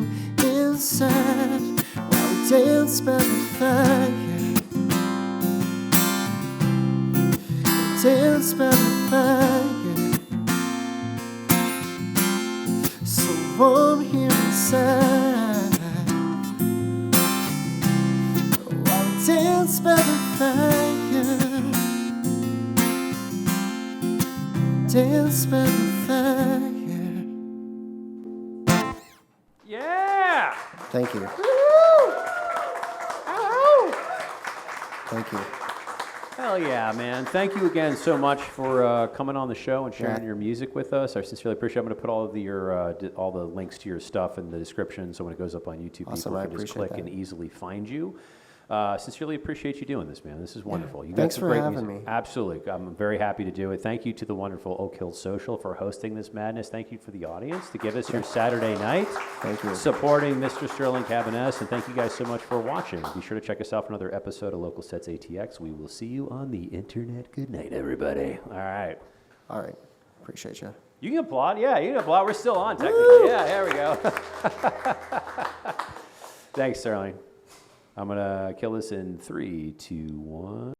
inside while we dance by the fire. Dance by the fire, so warm here inside. While we dance by the fire, dance by the fire.
Yeah!
Thank you. Thank you.
Hell yeah, man. Thank you again so much for coming on the show and sharing your music with us. I sincerely appreciate it. I'm going to put all of your all the links to your stuff in the description, so when it goes up on YouTube,
Awesome,
people
I
can just
appreciate
click
that.
and easily find you. Sincerely appreciate you doing this, man. This is wonderful. You got
Thanks
some
for
great
having
music.
me.
Absolutely. I'm very happy to do it. Thank you to the wonderful Oak Hill Social for hosting this madness. Thank you for the audience to give us your Saturday night.
Thank you.
Supporting Mr. Sterling Cabinness. And thank you guys so much for watching. Be sure to check us out for another episode of Local Sets ATX. We will see you on the internet. Good night, everybody. All right.
All right. Appreciate you.
You can applaud. Yeah, you can applaud. We're still on, technically. Yeah, there we go. Thanks, Sterling. I'm going to kill this in 3, 2, 1.